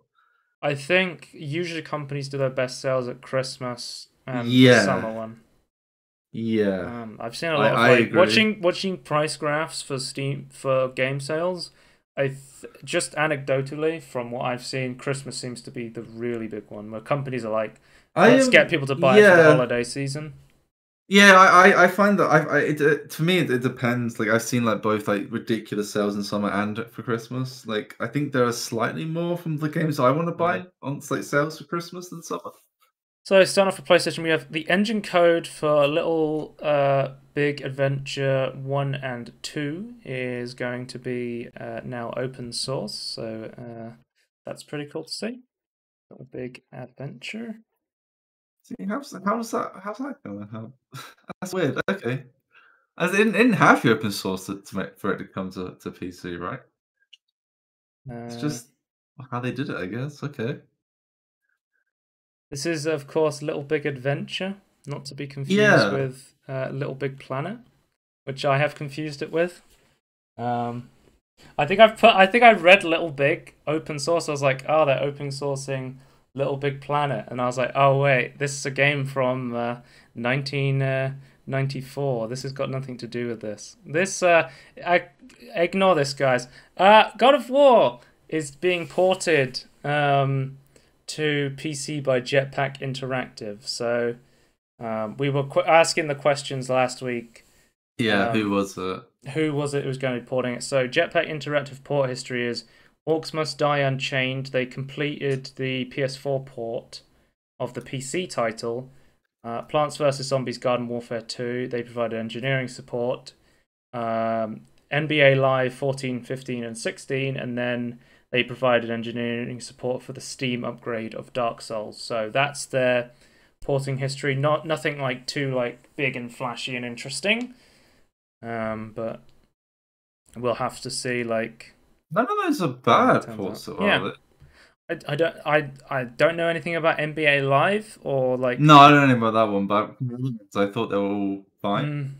I think usually companies do their best sales at Christmas and the Yeah, summer one. yeah, I've seen a lot of I like agree. watching price graphs for Steam for game sales. Just anecdotally from what I've seen, Christmas seems to be the really big one where companies are like, I let's get am, people to buy it for the yeah. holiday season. Yeah, I find that for me it depends. Like I've seen like both like ridiculous sales in summer and for Christmas. Like I think there are slightly more from the games I want to buy on like sales for Christmas than summer. So starting off for PlayStation, we have the engine code for Little Big Adventure 1 and 2 is going to be now open source. So that's pretty cool to see. Little Big Adventure. See, how's that going? That's weird. Okay, as it didn't have the open source to make for it to come to PC, right? It's Uh, just how they did it, I guess. Okay. this is, of course, Little Big Adventure, not to be confused Yeah. with Little Big Planet, which I have confused it with. I think I read Little Big open source. I was like, oh, they're open sourcing Little Big Planet, and I was like, oh wait, this is a game from 1994. This has got nothing to do with this. I ignore this, guys. God of War is being ported to PC by Jetpack Interactive. So we were asking the questions last week. Yeah. Who was it? Who was it who was going to be porting it? So Jetpack Interactive port history is Orcs Must Die Unchained. They completed the PS4 port of the PC title. Plants vs. Zombies Garden Warfare 2. They provided engineering support. NBA Live 14, 15, and 16. And then they provided engineering support for the Steam upgrade of Dark Souls. So that's their porting history. Nothing like too like big and flashy and interesting. But we'll have to see. Like None of those are bad turns ports, out. are they? I don't know anything about NBA Live or like. No, I don't know about that one, but I thought they were all fine.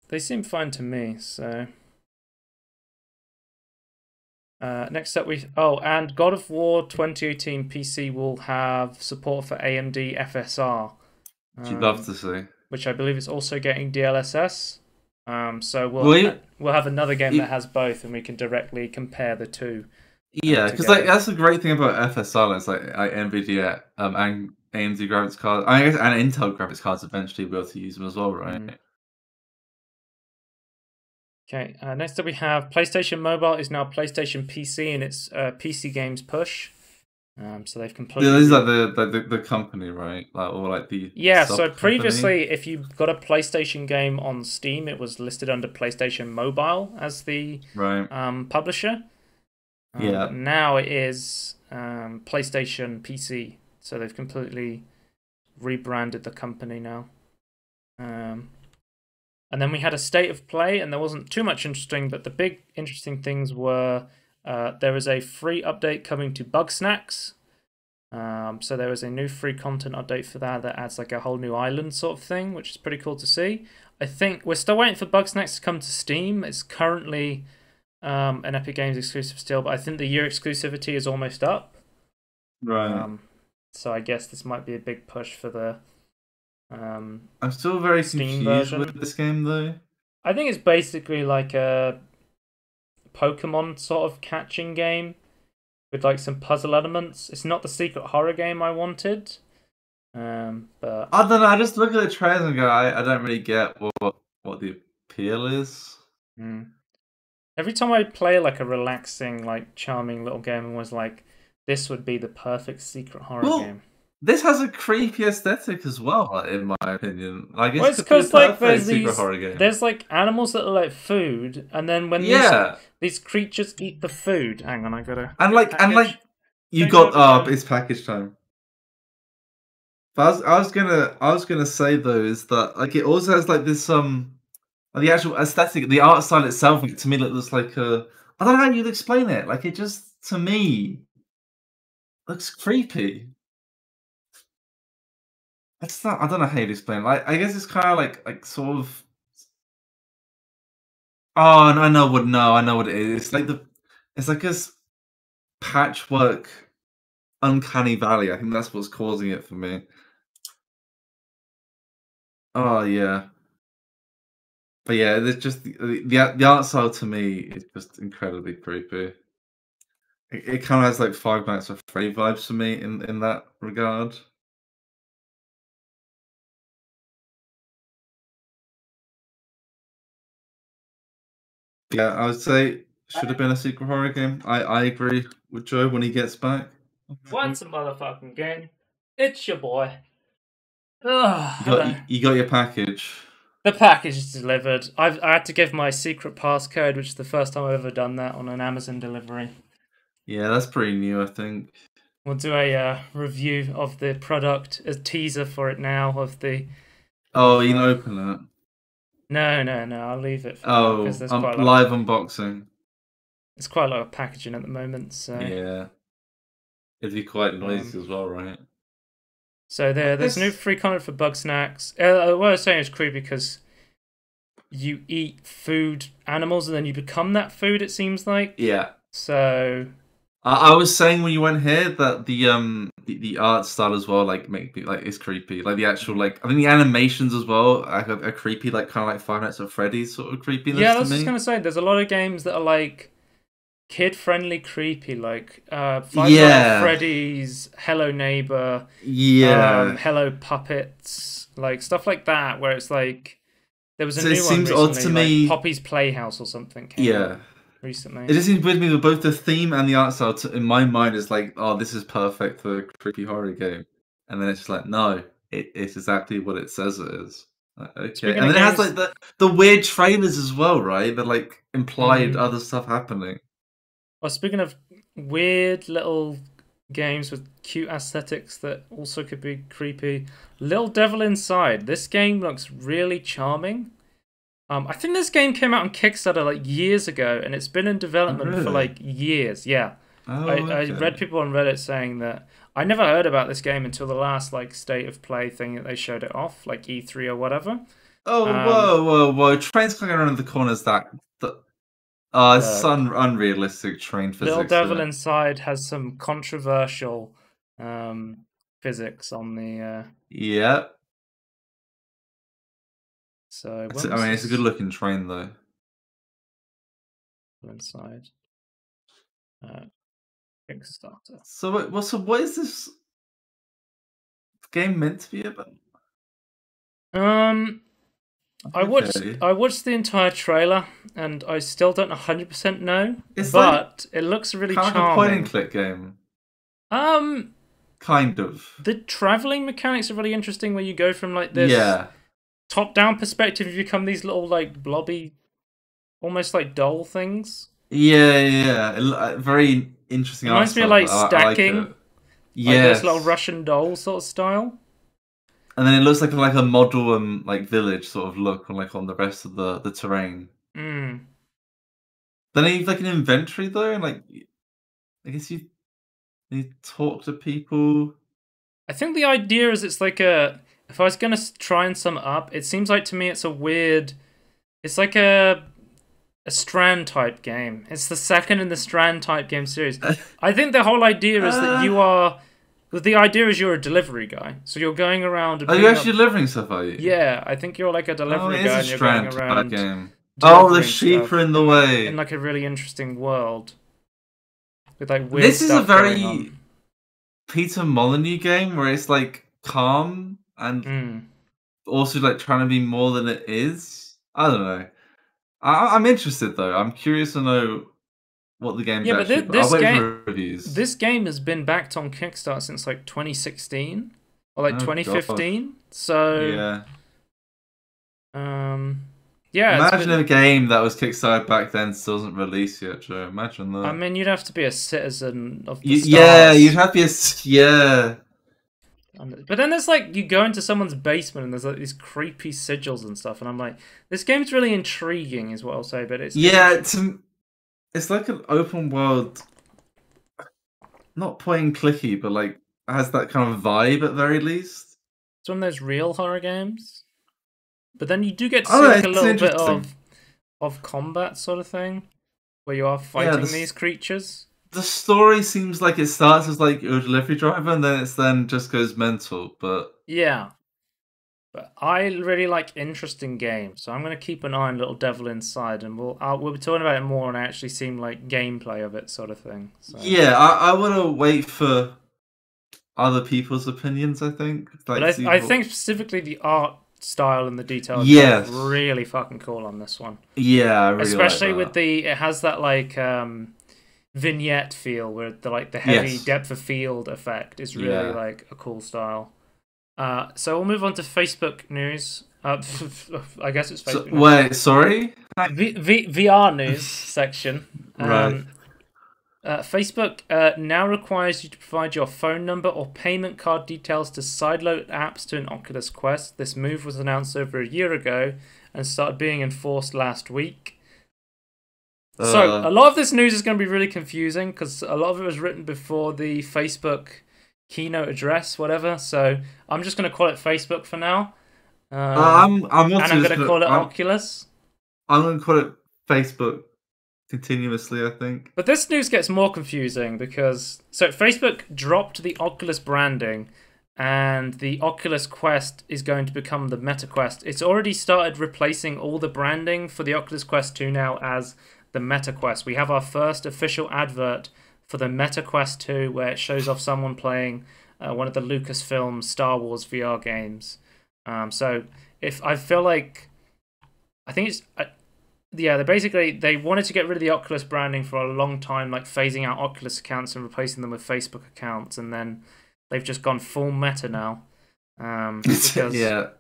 They seem fine to me. So next up and God of War 2018 PC will have support for AMD FSR, You'd love to see. which I believe is also getting DLSS. So we'll have another game that has both, and we can directly compare the two. Yeah, because like that's the great thing about FSR. It's like NVIDIA and AMD graphics cards, I guess, and Intel graphics cards eventually will be able to use them as well, right? Okay, next up we have PlayStation Mobile is now PlayStation PC in its PC games push. So they've completely. Yeah, this is like the company, right? Like or like the So previously, if you got a PlayStation game on Steam, it was listed under PlayStation Mobile as the publisher. Yeah. But now it is PlayStation PC. So they've completely rebranded the company now. And then we had a state of play, and there wasn't too much interesting, but the big interesting things were there is a free update coming to Bugsnax. So there is a new free content update for that adds like a whole new island sort of thing, which is pretty cool to see. I think we're still waiting for Bugsnax to come to Steam. It's currently an Epic Games exclusive still, but I think the year exclusivity is almost up. Right. So I guess this might be a big push for the I'm still very Steam confused with version. this game though. I think it's basically like a Pokemon sort of catching game with like some puzzle elements. It's not the secret horror game I wanted. But I don't know. I just look at the trailer and go, I don't really get what the appeal is. every time I play like a relaxing, like charming little game, I was like, this would be the perfect secret horror game. This has a creepy aesthetic as well, in my opinion. I guess Well, it it's could be a because like perfect secret horror game. there's like animals that are like food, and then when these creatures eat the food. Hang on, I gotta. And you got it's package time. But I was gonna say though is that like it also has like this the actual aesthetic, the art style itself, like, to me, looks like a. I don't know how you'd explain it. Like it just to me looks creepy. It's not. I don't know how you'd explain it. Like I guess it's kind of like sort of. Oh, and I know what. No, I know what it is. It's like it's like this patchwork, uncanny valley. I think that's what's causing it for me. Oh yeah, but yeah, there's just the art style to me is just incredibly creepy. It kind of has like Five Nights at Freddy vibes for me in that regard. Yeah, I would say should have been a secret horror game. I agree with Joe when he gets back. What's a motherfucking game? It's your boy. Ugh, hello. You got your package. The package is delivered. I had to give my secret passcode, which is the first time I've ever done that on an Amazon delivery. Yeah, that's pretty new, I think. We'll do a review of the product, a teaser for it now of the. Oh, you can open it. No, I'll leave it for now because there's quite a lot. Live unboxing. There's quite a lot of packaging at the moment, so yeah, it'd be quite noisy as well, right? So there's new free content for Bug Snacks. What I was saying is creepy because you eat food animals and then you become that food. It seems like. Yeah. So. I was saying when you went here that the art style as well like make me like it's creepy. Like the actual like I think the animations as well are creepy, like kind of like Five Nights at Freddy's sort of creepiness. Yeah, I was just gonna say there's a lot of games that are like kid-friendly creepy, like Five Nights at Freddy's, Hello Neighbor, Hello Puppets, like stuff like that, where it's like there was a new one recently, odd to me. Like Poppy's Playhouse or something. Came out recently. It just seems weird to me that both the theme and the art style, in my mind, is like, oh, this is perfect for a creepy horror game, and then it's just like, no, it's exactly what it says it is. Like, okay, Speaking and then games, it has like the weird trailers as well, right? That like implied other stuff happening. Well, speaking of weird little games with cute aesthetics that also could be creepy, Little Devil Inside. This game looks really charming. I think this game came out on Kickstarter like years ago, and it's been in development for like years. Yeah, I read people on Reddit saying that I never heard about this game until the last like state of play thing that they showed it off, like E3 or whatever. Oh, whoa! Trains coming around the corners. It's unrealistic train physics. Little Devil Inside has some controversial physics on the. Yep. So it's a good looking train though. Inside. Kickstarter. So what is this game meant to be about? I watched the entire trailer and I still don't 100% know, but it looks really charming. Kind of a point and click game. Kind of. The traveling mechanics are really interesting where you go from like this top-down perspective, you become these little like blobby, almost like doll things. Yeah. Very interesting. Reminds me of like stacking. Like this little Russian doll sort of style. And then it looks like a model like village sort of look on the rest of the terrain. Then you have like an inventory though, and like I guess you talk to people. I think the idea is it's like if I was gonna try and sum it up, it seems like to me it's a weird. It's like a a Strand type game. It's the second in the Strand type game series. I think the whole idea is that you are. The idea is you're a delivery guy, so you're going around. And are you actually delivering stuff? Are you? Yeah, I think you're like a delivery guy, and you're going around game. Oh, the delivering sheep stuff are in the way. in like a really interesting world with like weird This is a stuff going very on. Peter Molyneux game where it's like calm and also like trying to be more than it is. I don't know. I'm interested though. I'm curious to know what the game's actually. But I'll wait for reviews. This game has been backed on Kickstarter since like 2016 or like 2015. God. So yeah. Yeah. Imagine a game that was Kickstarter back then still isn't released yet, Joe. Imagine that. I mean, you'd have to be a citizen of the stars. Yeah, you'd have to be yeah. But then there's like, you go into someone's basement and there's like these creepy sigils and stuff, and I'm like, this game's really intriguing, is what I'll say. But it's it's like an open world, not point and clicky, but like has that kind of vibe at very least. It's one of those real horror games. But then you do get to see like a little bit of combat sort of thing, where you are fighting these creatures. The story seems like it starts as like a delivery driver, and then just goes mental. But yeah, but I really like interesting games, so I'm gonna keep an eye on Little Devil Inside, and we'll be talking about it more and actually seem like gameplay of it, sort of thing. So. Yeah, I want to wait for other people's opinions. I think, but I think specifically the art style and the detail is really fucking cool on this one. Yeah, I really especially like that. with it has that like vignette feel where the heavy depth of field effect is really like a cool style. So we'll move on to Facebook news. I guess it's Facebook news. Wait, sorry? VR news section. Right. Facebook now requires you to provide your phone number or payment card details to sideload apps to an Oculus Quest. This move was announced over a year ago and started being enforced last week. So a lot of this news is going to be really confusing because a lot of it was written before the Facebook keynote address, whatever. So I'm just going to call it Facebook for now. I'm going to call it Oculus. I'm going to call it Facebook continuously, I think. But this news gets more confusing because Facebook dropped the Oculus branding and the Oculus Quest is going to become the Meta Quest. It's already started replacing all the branding for the Oculus Quest 2 now as the Meta Quest. We have our first official advert for the Meta Quest 2 where it shows off someone playing one of the Lucasfilm Star Wars VR games. So if I feel like I think it's yeah, they wanted to get rid of the Oculus branding for a long time, like phasing out Oculus accounts and replacing them with Facebook accounts, and then they've just gone full meta now. Because, yeah.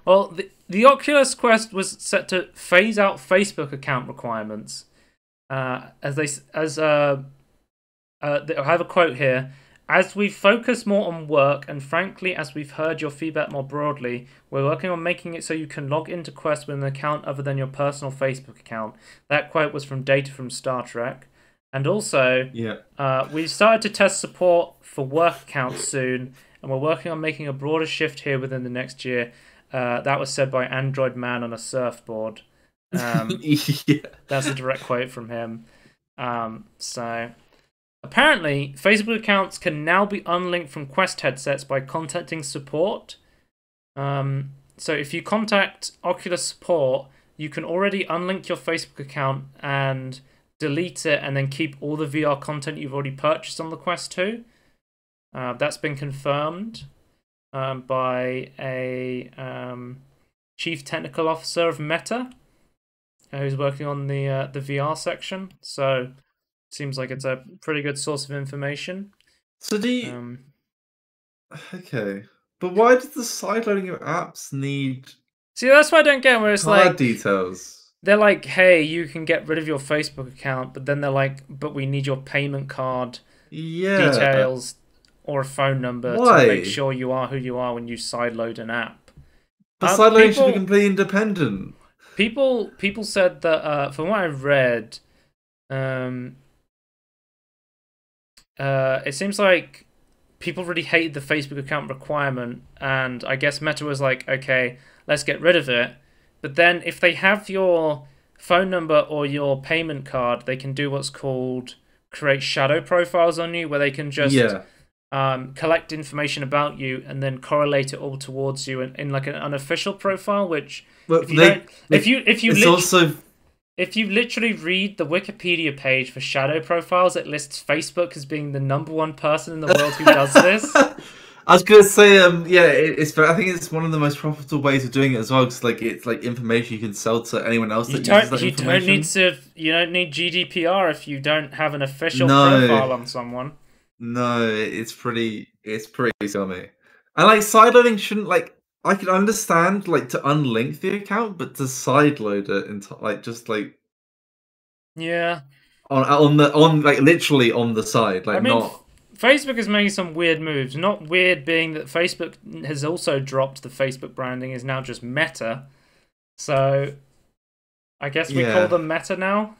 Well, the Oculus Quest was set to phase out Facebook account requirements. I have a quote here. As we focus more on work, and frankly, as we've heard your feedback more broadly, we're working on making it so you can log into Quest with an account other than your personal Facebook account. That quote was from data from Star Trek. And also, we've started to test support for work accounts soon, and we're working on making a broader shift here within the next year. That was said by Android Man on a surfboard. That's a direct quote from him. So... Apparently, Facebook accounts can now be unlinked from Quest headsets by contacting support. So if you contact Oculus support, you can already unlink your Facebook account and delete it and then keep all the VR content you've already purchased on the Quest 2. That's been confirmed by a chief technical officer of Meta who's working on the VR section. So... Seems like it's a pretty good source of information. So do you... okay. But why does the sideloading of apps need... See, that's what I don't get, where it's like... details. They're like, hey, you can get rid of your Facebook account, but then they're like, but we need your payment card details or a phone number to make sure you are who you are when you sideload an app. But sideloading should be completely independent. People said that, from what I've read... it seems like people really hated the Facebook account requirement, and I guess Meta was like, okay, let's get rid of it. But then if they have your phone number or your payment card, they can do what's called create shadow profiles on you, where they can just Yeah. collect information about you and then correlate it all towards you in like an unofficial profile. Which, But if you don't, if you it's also if you literally read the Wikipedia page for shadow profiles, it lists Facebook as being the #1 person in the world who does this. I was gonna say, yeah, I think it's one of the most profitable ways of doing it as well, because like it's like information you can sell to anyone else that uses that information. You don't need GDPR if you don't have an official No, profile on someone. no, it's pretty scummy. And like sideloading shouldn't like I can understand like to unlink the account, but to sideload it into like just like Yeah. on like literally on the side, I like mean, not. Facebook is making some weird moves. Not weird being that Facebook has also dropped the Facebook branding, is now just Meta. So I guess we call Yeah. them Meta now.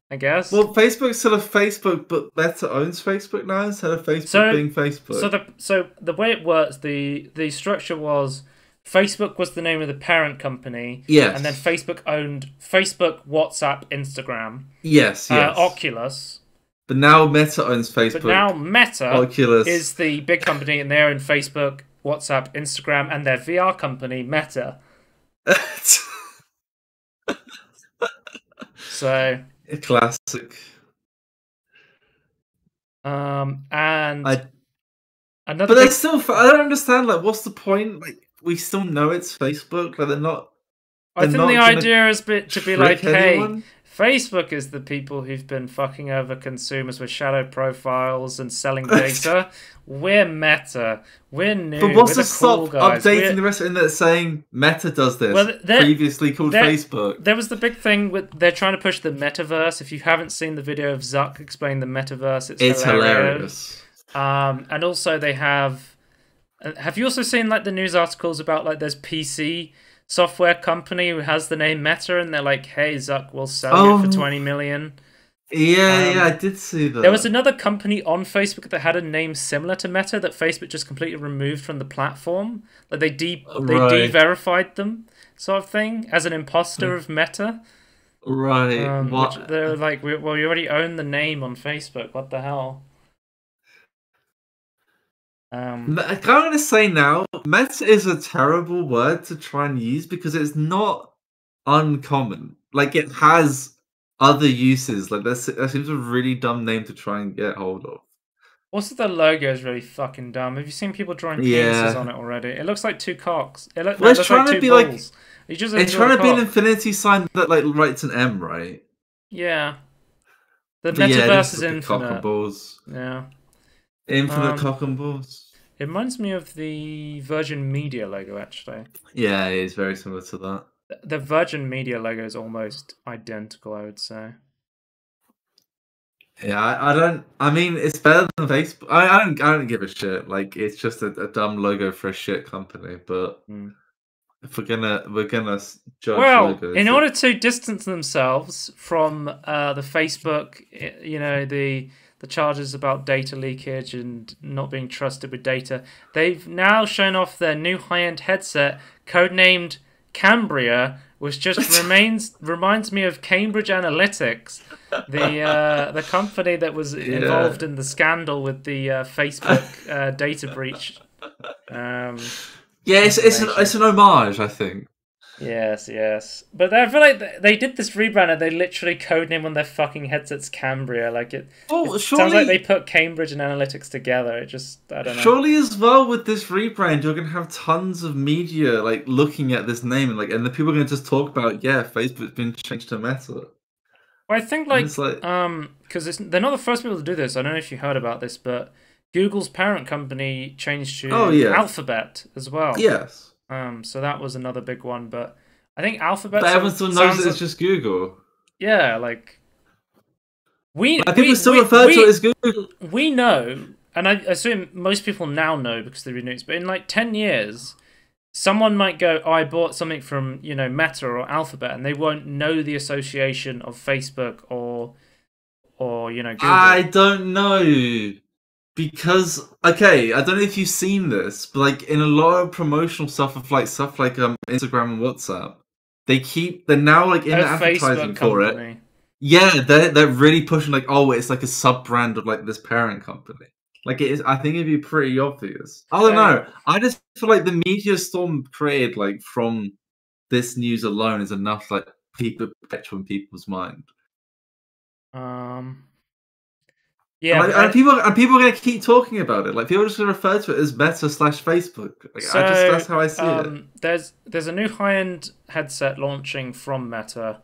I guess. Well, Facebook's still a Facebook, but Meta owns Facebook now instead of Facebook So being Facebook. so the way it works, the structure was Facebook was the name of the parent company, and then Yes. Facebook owned Facebook, WhatsApp, Instagram, Yes, yes. Oculus. But now Meta owns But now Facebook, Meta is Oculus. the big company, and they own Facebook, WhatsApp, Instagram, and their VR company, Meta. So, A classic. and I. another But they're big. still. I don't understand. Like, what's the point? Like, we still know it's Facebook. Like, they're not. I They're think the not gonna idea is to be like, trick hey, anyone. Facebook is the people who've been fucking over consumers with shadow profiles and selling data. We're Meta. We're new. But what's We're to the cool stop guys. updating the rest of it that's saying Meta does this? Well, Previously called Facebook. there was the big thing with they're trying to push the metaverse. If you haven't seen the video of Zuck explain the metaverse, it's hilarious. And also they have. Have you also seen like the news articles about like there's PC software company who has the name Meta, and they're like, "Hey, Zuck, we'll sell you for 20 million." Yeah, I did see that. There was another company on Facebook that had a name similar to Meta that Facebook just completely removed from the platform. Like they de-verified them, sort of thing, as an imposter of Meta. Right. Which What? they're like, well, you already own the name on Facebook. What the hell? I'm gonna say now, Meta is a terrible word to try and use because it's not uncommon. Like it has other uses. Like that seems a really dumb name to try and get hold of. Also, the logo is really fucking dumb. Have you seen people drawing penises on Yeah. it already? It looks like two cocks. Well, No, it it's looks like trying to two be like balls. You just it's draw a trying to be an cock. infinity sign that like writes an M, right? Yeah. The But yeah, it metaverse is is like a cock and infinite. balls. Yeah. Infinite Um, cock and balls. it reminds me of the Virgin Media logo, actually. Yeah, it is very similar to that. The Virgin Media logo is almost identical, I would say. Yeah, I don't. I mean, it's better than Facebook. I don't give a shit. Like, it's just a dumb logo for a shit company. But if we're gonna judge Well, logos. in order to distance themselves from the Facebook, the charges about data leakage and not being trusted with data, they've now shown off their new high-end headset, codenamed Cambria, which just reminds me of Cambridge Analytics, the company that was involved in the scandal with the Facebook data breach. Yeah, it's an homage, I think. Yes. But I feel like they did this rebrand and they literally codename on their fucking headsets Cambria. Like it sounds like they put Cambridge and Analytics together. It just, I don't know. Surely as well with this rebrand, you're gonna have tons of media like looking at this name and the people are gonna just talk about Facebook's been changed to Meta. Well, I think because they're not the first people to do this. I don't know if you heard about this, but Google's parent company changed to Alphabet as well. Yes. So that was another big one, but I think Alphabet. But everyone still knows that it's just Google. Yeah, like people still refer to it as Google. We know, and I assume most people now know because they read news. But in like 10 years, someone might go, "Oh, I bought something from Meta or Alphabet," and they won't know the association of Facebook or Google. I don't know. Because I don't know if you've seen this, but like in a lot of promotional stuff of like Instagram and WhatsApp, they're now like in A the advertising Facebook for it. company. Yeah, they're really pushing like, oh, it's like a sub brand of like this parent company. Like it is, I think it'd be pretty obvious. I don't Anyway, know. I just feel like the media storm created like from this news alone is enough like people perpetual in people's mind. And yeah, like but people are gonna keep talking about it. Like people are just gonna refer to it as Meta slash Facebook. Like so that's how I see it. there's a new high-end headset launching from Meta.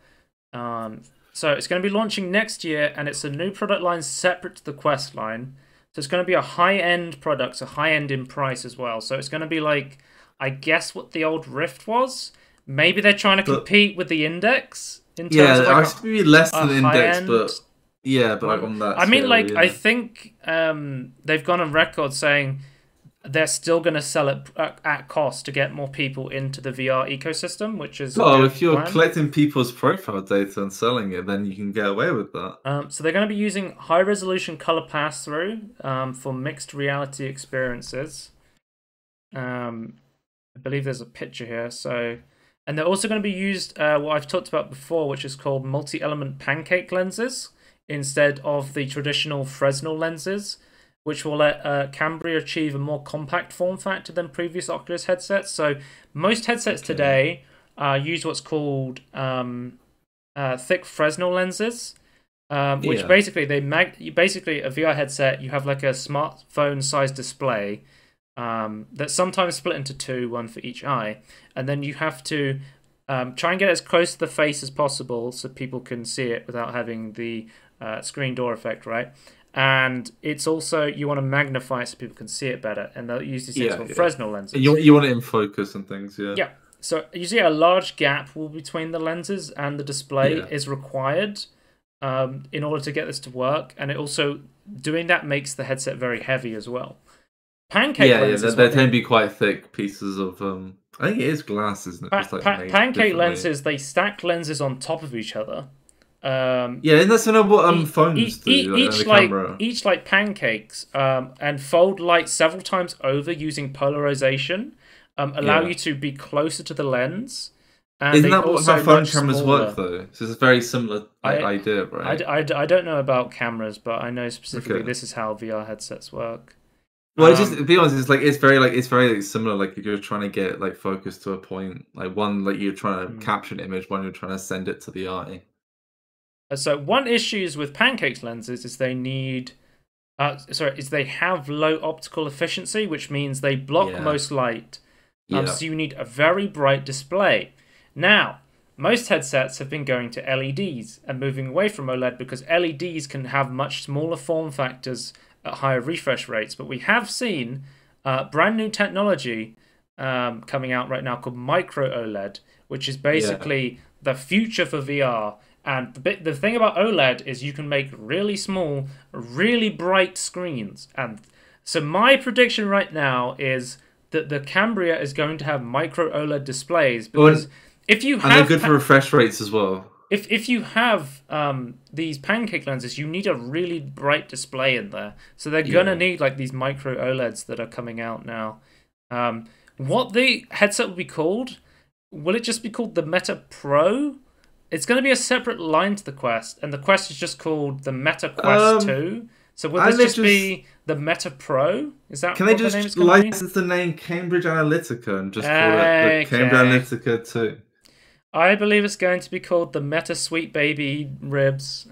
So it's going to be launching next year, and it's a new product line separate to the Quest line. So it's going to be a high-end product, a high-end in price as well. So it's going to be like, I guess, what the old Rift was. Maybe they're trying to But compete with the Index in terms yeah, of I like should be less a than Index, high-end but yeah, but like one. on that I mean, scale, like, I yeah. think they've gone on record saying they're still going to sell it at cost to get more people into the VR ecosystem, which is a Well, good if you're plan. collecting people's profile data and selling it, then you can get away with that. So they're going to be using high resolution color pass through for mixed reality experiences. I believe there's a picture here. So, and they're also going to be used what I've talked about before, which is called multi-element pancake lenses instead of the traditional Fresnel lenses, which will let Cambria achieve a more compact form factor than previous Oculus headsets. So most headsets today use what's called thick Fresnel lenses, which basically basically a VR headset. You have like a smartphone-sized display that's sometimes split into two, one for each eye, and then you have to try and get as close to the face as possible so people can see it without having the screen door effect, right? And it's also, you want to magnify it so people can see it better, and they'll use these things called Fresnel lenses. And you want it in focus and things, yeah. Yeah. So you see a large gap between the lenses and the display is required in order to get this to work, and it also, doing that makes the headset very heavy as well. Pancake lenses, they tend to be quite thick pieces of I think it is glass, isn't it? Just like pancake lenses, they stack lenses on top of each other. And that's what phones do. Each like pancakes, and fold light several times over using polarization, allow you to be closer to the lens. And isn't that how phone cameras work, though? So it's a very similar idea, right? I don't know about cameras, but I know specifically this is how VR headsets work. Well, just to be honest, it's very similar. Like if you're trying to get like focus to a point, like one like you're trying to capture an image, one you're trying to send it to the eye. So one issue with pancake lenses is they need, they have low optical efficiency, which means they block most light. So you need a very bright display. Now, most headsets have been going to LEDs and moving away from OLED because LEDs can have much smaller form factors at higher refresh rates. But we have seen brand new technology coming out right now called micro OLED, which is basically the future for VR. And the thing about OLED is you can make really small, really bright screens. And so my prediction right now is that the Cambria is going to have micro OLED displays, because if you have, and they're good for refresh rates as well. If you have these pancake lenses, you need a really bright display in there. So they're gonna need like these micro OLEDs that are coming out now. What the headset will be called? Will it just be called the Meta Pro? It's going to be a separate line to the Quest, and the Quest is just called the Meta Quest 2. So will this just be the Meta Pro? Is that can they just license the name Cambridge Analytica and just call it the Cambridge Analytica 2? I believe it's going to be called the Meta Sweet Baby Ribs.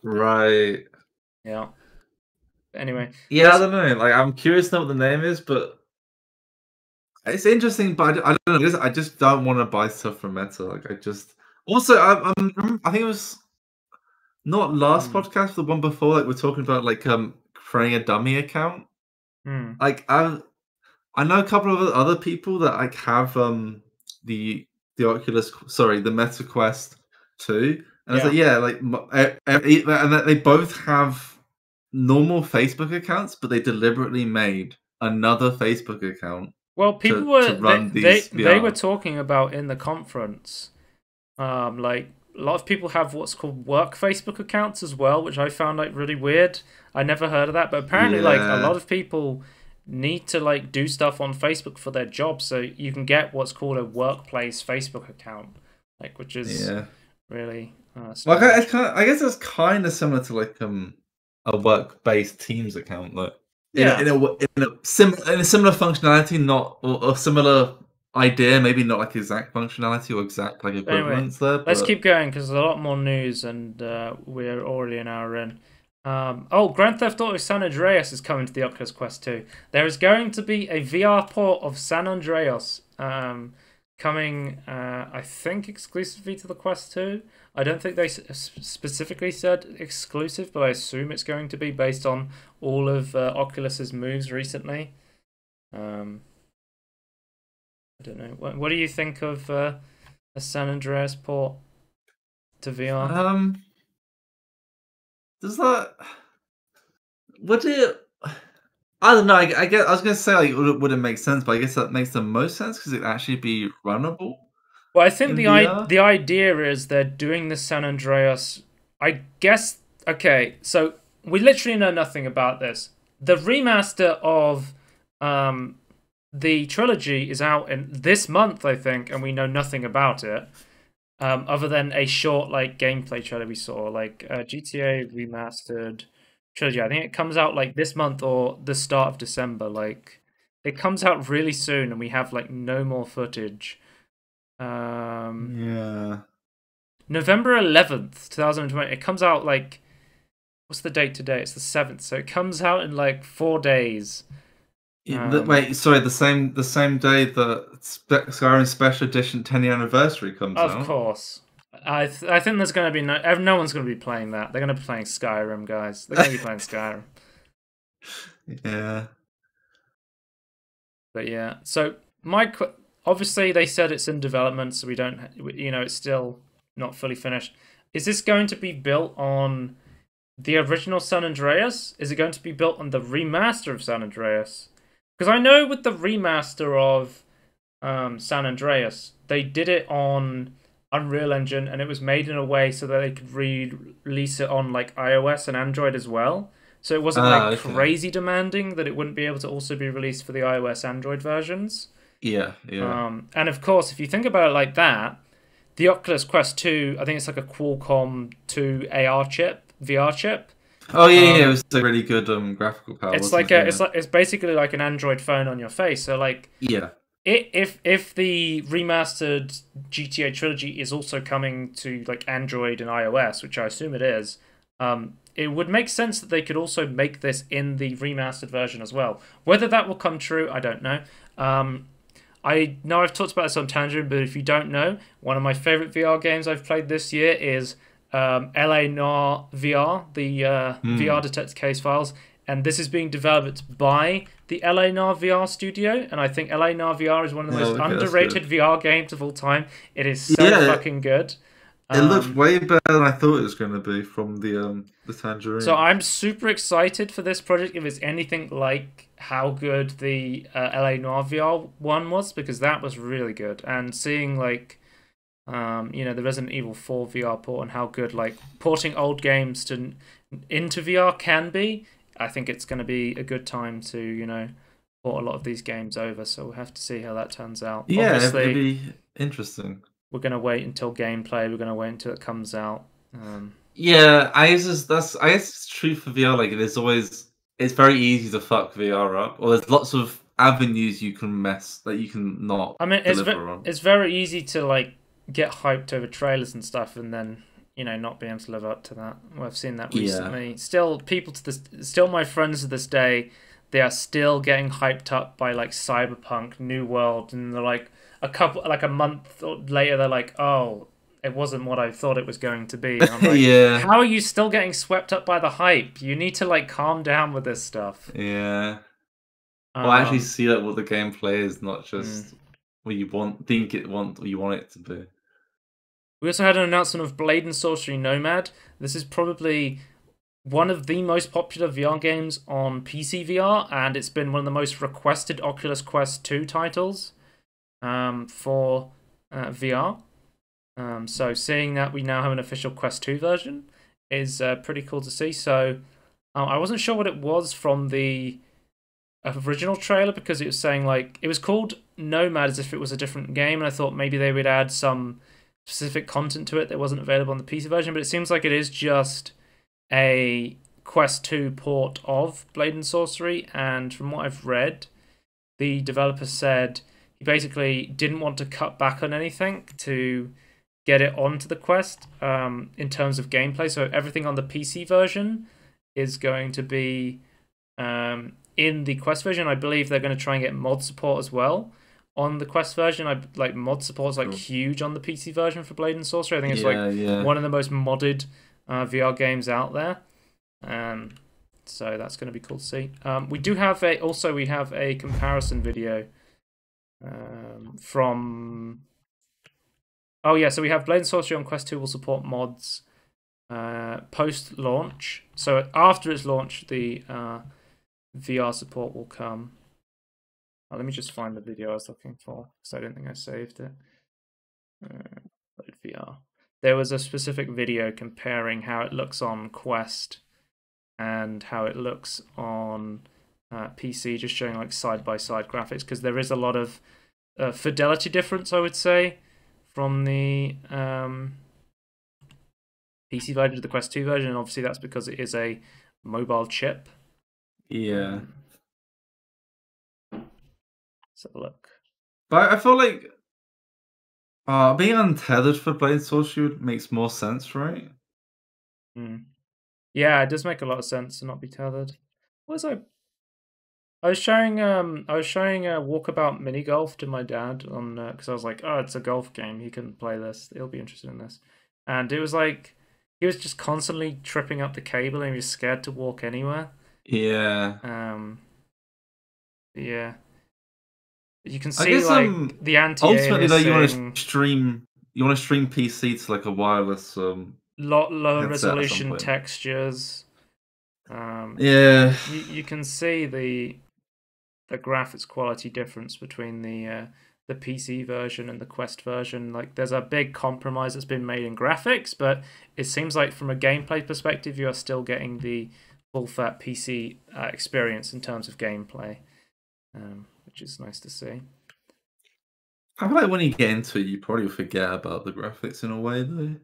Right. Yeah. Anyway. Yeah, I don't know. Like, I'm curious to know what the name is, but it's interesting. But I don't know. I just don't want to buy stuff from Meta. Like, I just. Also, I think it was not last podcast, the one before. Like we're talking about like creating a dummy account. Like I know a couple of other people that like have the Meta Quest 2, and it's and that they both have normal Facebook accounts, but they deliberately made another Facebook account. Well, people they were talking about in the conference. Like a lot of people have what's called work Facebook accounts as well, which I found like really weird. I never heard of that, but apparently like a lot of people need to like do stuff on Facebook for their job, so you can get what's called a workplace Facebook account. like which is Yeah. really Well, strange. I guess it's kind of similar to like a work-based Teams account, like Yeah. in a similar functionality, not or similar idea, maybe not like exact functionality or exact like But anyway, equivalents there, let's but keep going because there's a lot more news, and we're already an hour in. Oh, Grand Theft Auto San Andreas is coming to the Oculus Quest 2. There is going to be a VR port of San Andreas coming, I think, exclusively to the Quest 2. I don't think they specifically said exclusive, but I assume it's going to be based on all of Oculus's moves recently. I don't know. What do you think of a San Andreas port to VR? does that would it? I don't know. I guess I was gonna say like would it make sense, but I guess that makes the most sense because it actually be runnable Well, I think in VR. the idea is they're doing the San Andreas. I guess okay. So we literally know nothing about this. The remaster of the trilogy is out in this month, I think, and we know nothing about it. Other than a short like gameplay trailer we saw, like GTA Remastered Trilogy. I think it comes out like this month or the start of December. Like it comes out really soon, and we have like no more footage. Yeah. November 11th, 2020. It comes out like what's the date today? It's the 7th, so it comes out in like 4 days. Wait, sorry. The same day that Skyrim Special Edition 10th anniversary comes Of out. course. I think there's going to be no one's going to be playing that. They're going to be playing Skyrim, guys. They're going to be playing Skyrim. Yeah. But yeah, so obviously they said it's in development, so we don't, it's still not fully finished. Is this going to be built on the original San Andreas? Is it going to be built on the remaster of San Andreas? Because I know with the remaster of San Andreas, they did it on Unreal Engine, and it was made in a way so that they could release it on like iOS and Android as well. So it wasn't like Okay. crazy demanding that it wouldn't be able to also be released for the iOS Android versions. Yeah. Yeah. And of course, if you think about it like that, the Oculus Quest 2, I think it's like a Qualcomm 2 AR chip, VR chip. Oh yeah, yeah. It Um, was a really good graphical power, it's wasn't like it? Yeah. it's basically like an Android phone on your face. So like Yeah. if the remastered GTA trilogy is also coming to like Android and iOS, which I assume it is, it would make sense that they could also make this in the remastered version as well. Whether that will come true, I don't know. I know I've talked about this on Tangent, but if you don't know, one of my favorite VR games I've played this year is LA Noir VR, the VR Detective Case Files, and this is being developed by the LA Noir VR studio, and I think LA Noir VR is one of the most Okay, that's underrated good. VR games of all time. It is so Yeah, fucking good. it looks Um, way better than I thought it was going to be from the so Tangerine. I'm super excited for this project if it's anything like how good the LA Noir VR one was, because that was really good. And seeing like the Resident Evil 4 VR port and how good like porting old games to into VR can be, I think it's going to be a good time to port a lot of these games over. So we'll have to see how that turns out. Yeah, it'd Obviously, be interesting. we're going to wait until gameplay. We're going to wait until it comes out. Yeah, I guess it's true for VR. Like, it's very easy to fuck VR up, or there's lots of avenues you can mess that you can not I mean, deliver on. it's very easy to like get hyped over trailers and stuff, and then not be able to live up to that. Well, I've seen that Yeah, recently. Still, still my friends to this day, they are still getting hyped up by like Cyberpunk, New World, and they're like a month later, they're like, oh, it wasn't what I thought it was going to be. And I'm like, yeah, how are you still getting swept up by the hype? You need to like calm down with this stuff. yeah. Or actually Um, see like what the gameplay is, not hmm. just what you what you want it to be. We also had an announcement of Blade and Sorcery Nomad. This is probably one of the most popular VR games on PC VR, and it's been one of the most requested Oculus Quest 2 titles for VR. So seeing that we now have an official Quest 2 version is pretty cool to see. So I wasn't sure what it was from the original trailer because it was saying like it was called Nomad as if it was a different game, and I thought maybe they would add some specific content to it that wasn't available on the PC version, but it seems like it is just a Quest 2 port of Blade and Sorcery, and from what I've read, the developer said he basically didn't want to cut back on anything to get it onto the Quest in terms of gameplay. So everything on the PC version is going to be in the Quest version. I believe they're going to try and get mod support as well on the Quest version. Like mod support is like huge on the PC version for Blade and Sorcery. I think it's one of the most modded VR games out there. So that's going to be cool to see. We do have we have a comparison video from. Oh yeah, so we have Blade and Sorcery on Quest 2 will support mods post-launch. So after its launch, the VR support will come. Let me just find the video I was looking for, because I don't think I saved it. Blade VR. There was a specific video comparing how it looks on Quest and how it looks on PC, just showing like side-by-side graphics, because there is a lot of fidelity difference, I would say, from the PC version to the Quest 2 version, and obviously that's because it is a mobile chip. Yeah. Let's have a look. But I feel like being untethered for Blade Sorcery makes more sense, right? Yeah, it does make a lot of sense to not be tethered. What was I was showing Walkabout Mini Golf to my dad on because I was like, oh, it's a golf game. He can play this. He'll be interested in this. And it was like he was just constantly tripping up the cable, and he was scared to walk anywhere. Yeah. Yeah. You can see like the anti-aliasing. Ultimately, though, you want to stream PC to like a wireless lower resolution textures. Yeah. You can see the graphics quality difference between the PC version and the Quest version. Like, there's a big compromise that's been made in graphics, but it seems like from a gameplay perspective, you are still getting the full-fat PC experience in terms of gameplay, which is nice to see. I feel like when you get into it, you probably forget about the graphics in a way, though.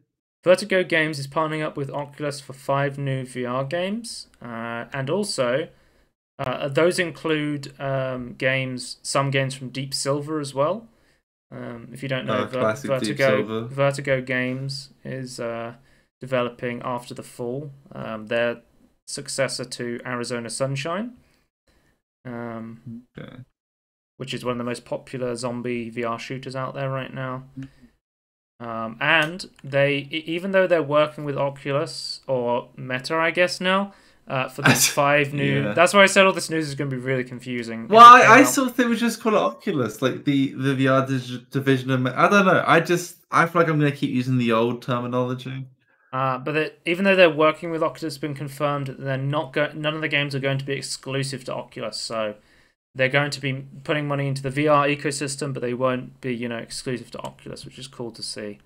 Vertigo Games is partnering up with Oculus for 5 new VR games, and also those include some games from Deep Silver as well. If you don't know, Vertigo Games is developing After the Fall, their successor to Arizona Sunshine, which is one of the most popular zombie VR shooters out there right now. And even though they're working with Oculus or Meta, I guess now, for these 5 new. Yeah. That's why I said all this news is going to be really confusing. Well, I still think we just call it Oculus, like the VR division of. I don't know. I feel like I'm going to keep using the old terminology. But even though they're working with Oculus, it's been confirmed that they're not none of the games are going to be exclusive to Oculus. So they're going to be putting money into the VR ecosystem, but they won't be, exclusive to Oculus, which is cool to see.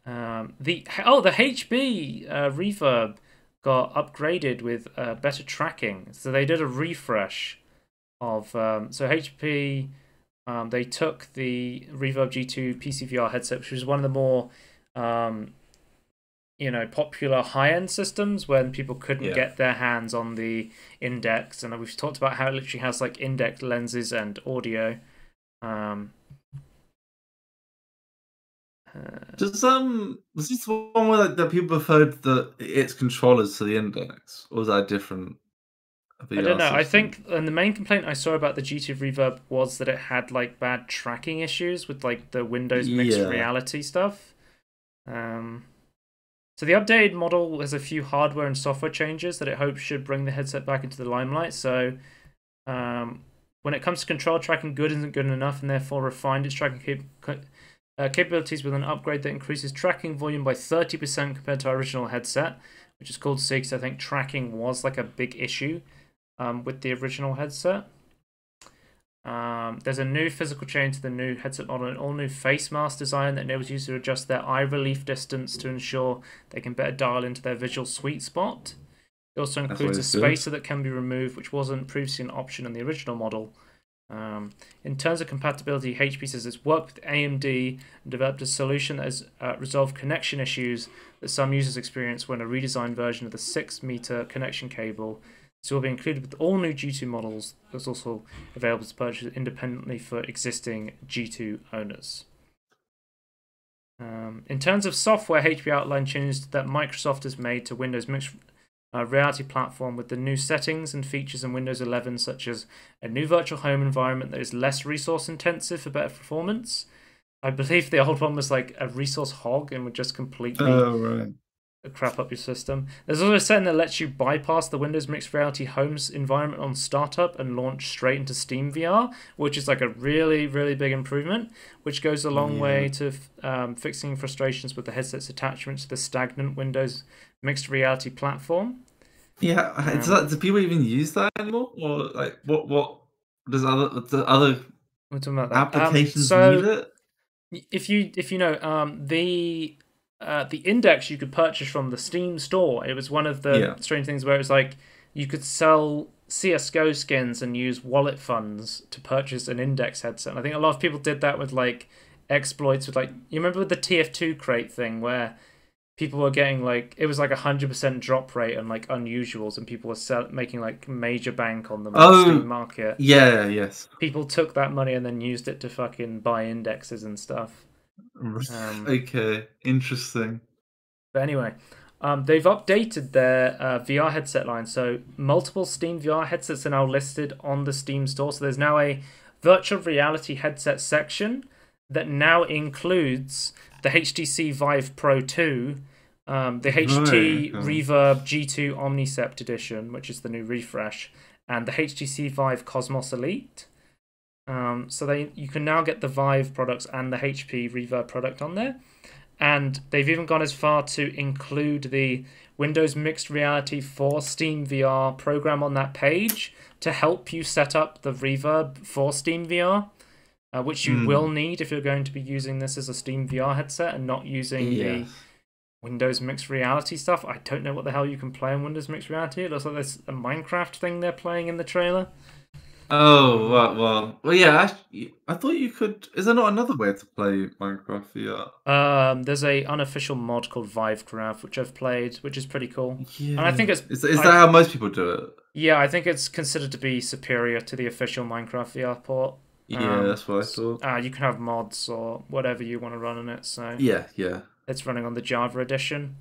The HB Reverb got upgraded with better tracking, so they did a refresh of. So HP, they took the Reverb G2 PC VR headset, which was one of the more, popular high-end systems when people couldn't get their hands on the Index, and we've talked about how it literally has like Index lenses and audio. Was this the one where that people preferred its controllers to the Index, or was that different? I don't know. System? I think, and the main complaint I saw about the G2 Reverb was that it had like bad tracking issues with like the Windows mixed reality stuff. So the updated model has a few hardware and software changes that it hopes should bring the headset back into the limelight. So when it comes to control tracking, good isn't good enough, and therefore refined its tracking capabilities with an upgrade that increases tracking volume by 30% compared to our original headset, which is cool to see because I think tracking was like a big issue with the original headset. There's a new physical change to the new headset model, an all-new face mask design that enables users to adjust their eye relief distance to ensure they can better dial into their visual sweet spot. It also includes a spacer that can be removed, which wasn't previously an option in the original model. In terms of compatibility, HP says it's worked with AMD and developed a solution that has resolved connection issues that some users experience when a redesigned version of the 6-meter connection cable. So will be included with all new G2 models. It's also available to purchase independently for existing G2 owners. In terms of software, HP outlined changes that Microsoft has made to Windows Mixed Reality platform with the new settings and features in Windows 11, such as a new virtual home environment that is less resource intensive for better performance. I believe the old one was like a resource hog and would just completely crap up your system. There's also a setting that lets you bypass the Windows Mixed Reality Homes environment on startup and launch straight into Steam VR, which is like a really, really big improvement, which goes a long way to fixing frustrations with the headset's attachment to the stagnant Windows Mixed Reality platform. Yeah, do people even use that anymore, or like what does other We're talking about that. applications need it? If you know the index you could purchase from the Steam store, it was one of the strange things where it was like you could sell CS:GO skins and use wallet funds to purchase an index headset. And I think a lot of people did that with like exploits with like, you remember with the TF2 crate thing where people were getting like, it was like 100% drop rate on like unusuals, and people were making like major bank on them on the Steam market. Yeah, yes. People took that money and then used it to fucking buy indexes and stuff. Okay, interesting. But anyway, they've updated their VR headset line. So multiple Steam VR headsets are now listed on the Steam store. So there's now a virtual reality headset section that now includes the HTC Vive Pro 2, the HT Reverb G2 Omnicept Edition, which is the new refresh, and the HTC Vive Cosmos Elite. So you can now get the Vive products and the HP Reverb product on there. And they've even gone as far to include the Windows Mixed Reality for Steam VR program on that page to help you set up the Reverb for Steam VR, which you will need if you're going to be using this as a Steam VR headset and not using the Windows Mixed Reality stuff. I don't know what the hell you can play in Windows Mixed Reality. It looks like there's a Minecraft thing they're playing in the trailer. Oh, well, yeah. I thought you could. Is there not another way to play Minecraft VR? There's a unofficial mod called Vivecraft, which I've played, which is pretty cool. Yeah. And I think it's is that how most people do it? Yeah, I think it's considered to be superior to the official Minecraft VR port. Yeah, that's what I thought. You can have mods or whatever you want to run on it. So yeah, it's running on the Java edition,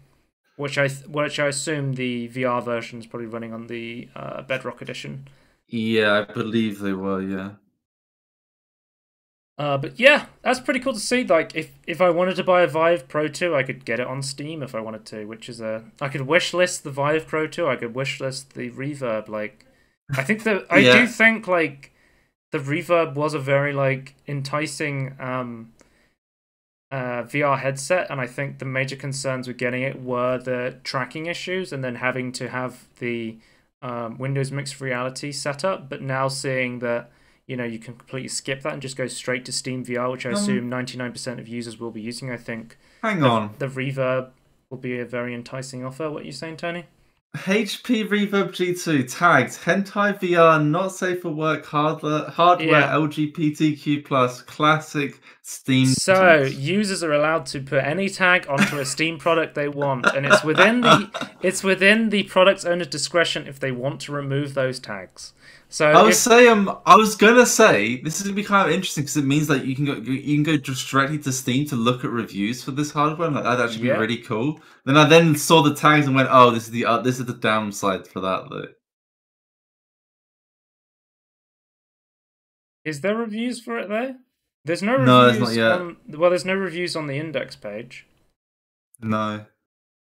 which I assume the VR version is probably running on the Bedrock edition. Yeah, I believe they were. Yeah. But yeah, that's pretty cool to see. Like, if I wanted to buy a Vive Pro 2, I could get it on Steam if I wanted to, which is I could wishlist the Vive Pro 2, I could wishlist the Reverb. Like, I think that I do think like the Reverb was a very like enticing VR headset, and I think the major concerns with getting it were the tracking issues and then having to have the Windows Mixed Reality setup. But now seeing that, you know, you can completely skip that and just go straight to Steam VR, which I assume 99% of users will be using. I think the Reverb will be a very enticing offer. What are you saying, Tony? HP Reverb G2 tagged hentai VR not safe for work hardware LGBTQ+ classic Steam. So users are allowed to put any tag onto a Steam product they want, and it's within the product owner's discretion if they want to remove those tags. So I was gonna say this is gonna be kind of interesting because it means that you can go just directly to Steam to look at reviews for this hardware. Like, that'd actually be really cool. Then I saw the tags and went, oh, this is the downside for that though. Is there reviews for it there? There's no reviews. No, not yet. Well, there's no reviews on the index page. No.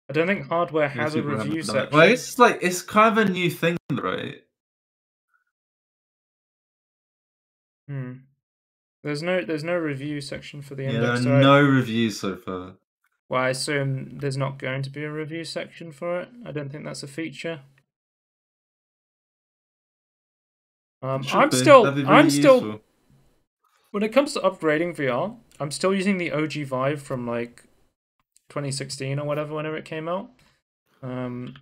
I don't think hardware has a review section. Well, it's kind of a new thing, right? There's no review section for the index. There are no reviews so far. Well, I assume there's not going to be a review section for it. I don't think that's a feature. I'm still when it comes to upgrading VR, I'm still using the OG Vive from like 2016 or whenever it came out. Can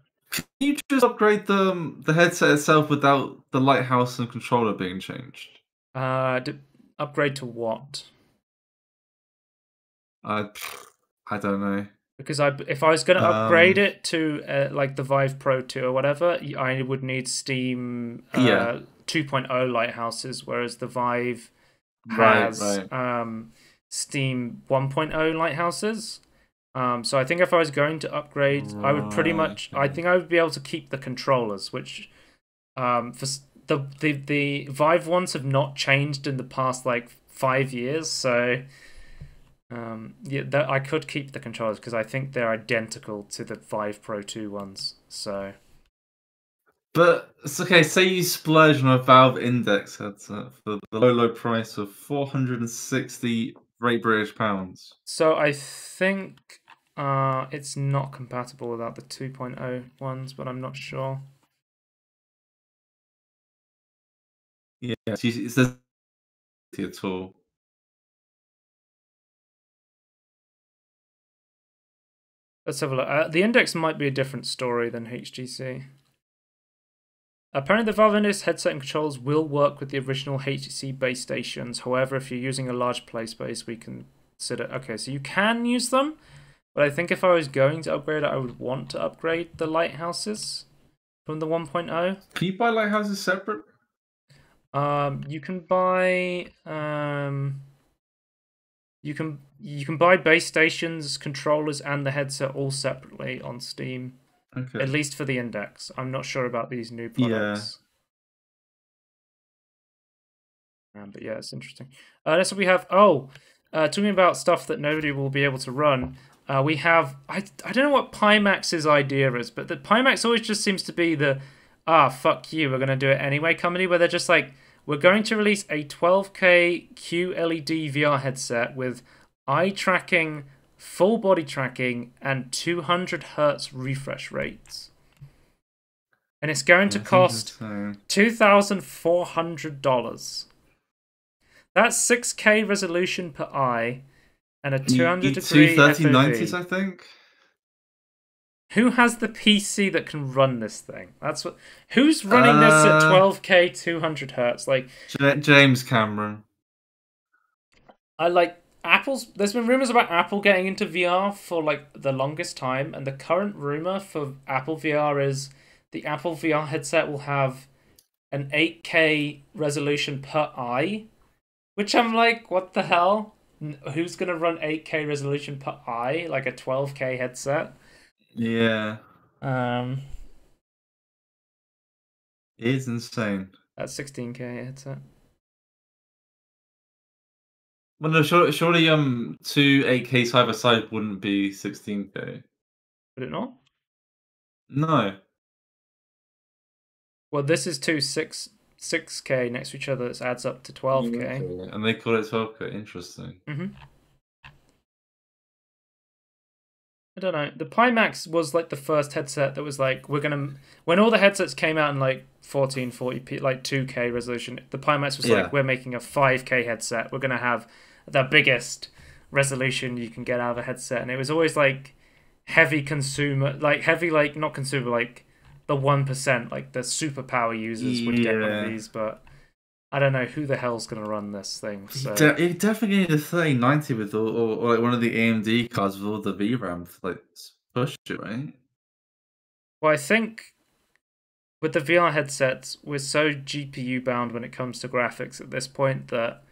you just upgrade the headset itself without the lighthouse and controller being changed? Upgrade to what? I I don't know. Because if I was going to upgrade Um, it to like the Vive Pro 2 or whatever, I would need Steam yeah, 2.0 lighthouses, whereas the Vive right, has right, Steam 1.0 lighthouses. So I think if I was going to upgrade, I would pretty right. much. I Okay. think I would be able to keep the controllers, which for the Vive ones have not changed in the past like 5 years. So yeah, I could keep the controllers because I think they're identical to the Vive Pro 2 ones. So But it's okay. Say you splurge on a Valve Index headset for the low price of 460 Great British pounds. I think it's not compatible without the 2.0 ones, but I'm not sure. Yeah, it says at all. Let's have a look. The Index might be a different story than HTC. Apparently, the Valve Index headset and controls will work with the original HTC base stations. However, if you're using a large play space, we consider. Okay, so you can use them, but I think if I was going to upgrade it, I would want to upgrade the lighthouses from the 1.0. Can you buy lighthouses separate? You can buy you can buy base stations, controllers, and the headset all separately on Steam. At Okay. least for the Index. I'm not sure about these new Yeah. products. But yeah, it's interesting. Next up we have talking about stuff that nobody will be able to run. We have I don't know what Pimax's idea is, but the Pimax always just seems to be the fuck you, we're gonna do it anyway company, where they're just like, we're going to release a 12K QLED VR headset with eye tracking, full body tracking, and 200 hertz refresh rates. And it's going to Yeah, seems cost insane. $2,400. That's 6K resolution per eye and a 200 Two degree 3090s, FOV. I think. Who has the PC that can run this thing? That's what. Who's running this at Uh, 12K 200 hertz? Like, James Cameron. I like Apple's. There's been rumors about Apple getting into VR for like the longest time, and the current rumor for Apple VR is the Apple VR headset will have an 8K resolution per eye, which I'm like, what the hell? Who's gonna run 8K resolution per eye like a 12K headset? Yeah, Um, it is insane. that's 16K headset. Well, no, surely two 8K side by side wouldn't be 16K. Would it not? No. Well, this is two 6K next to each other. That adds up to Yeah, 12K. okay. And they call it 12K. Interesting. I don't know. The Pimax was like the first headset that was like, we're gonna. When all the headsets came out in like 1440p, like 2K resolution, the Pimax was like, Yeah. we're making a 5K headset. We're gonna have the biggest resolution you can get out of a headset, and it was always like heavy consumer, like heavy, like not consumer, like the 1%, like the superpower users would get one of Yeah. these, but I don't know who the hell's gonna run this thing. So You definitely need a 3090 with or like one of the AMD cards with all the VRAM to like push it, right? well, I think with the VR headsets, we're so GPU bound when it comes to graphics at this point that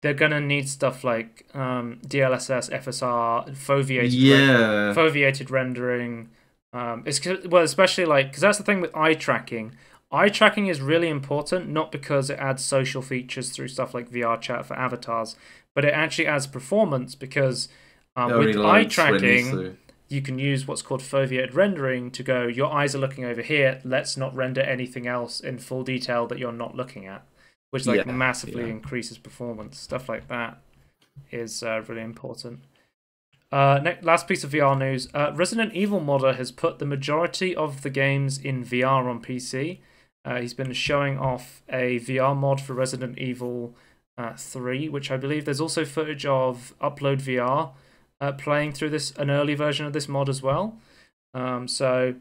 they're gonna need stuff like DLSS, FSR, Yeah. foveated rendering. Well, especially like because that's the thing with eye tracking. Eye tracking is really important, not because it adds social features through stuff like VR chat for avatars, but it actually adds performance because It only with eye loads when it needs tracking, to. you can use what's called foveated rendering to go, your eyes are looking over here, let's not render anything else in full detail that you're not looking at, which like Yeah. massively Yeah. increases performance. Stuff like that is really important. Last piece of VR news. Resident Evil modder has put the majority of the games in VR on PC. He's been showing off a VR mod for Resident Evil 3, which I believe there's also footage of Upload VR playing through an early version of this mod as well. So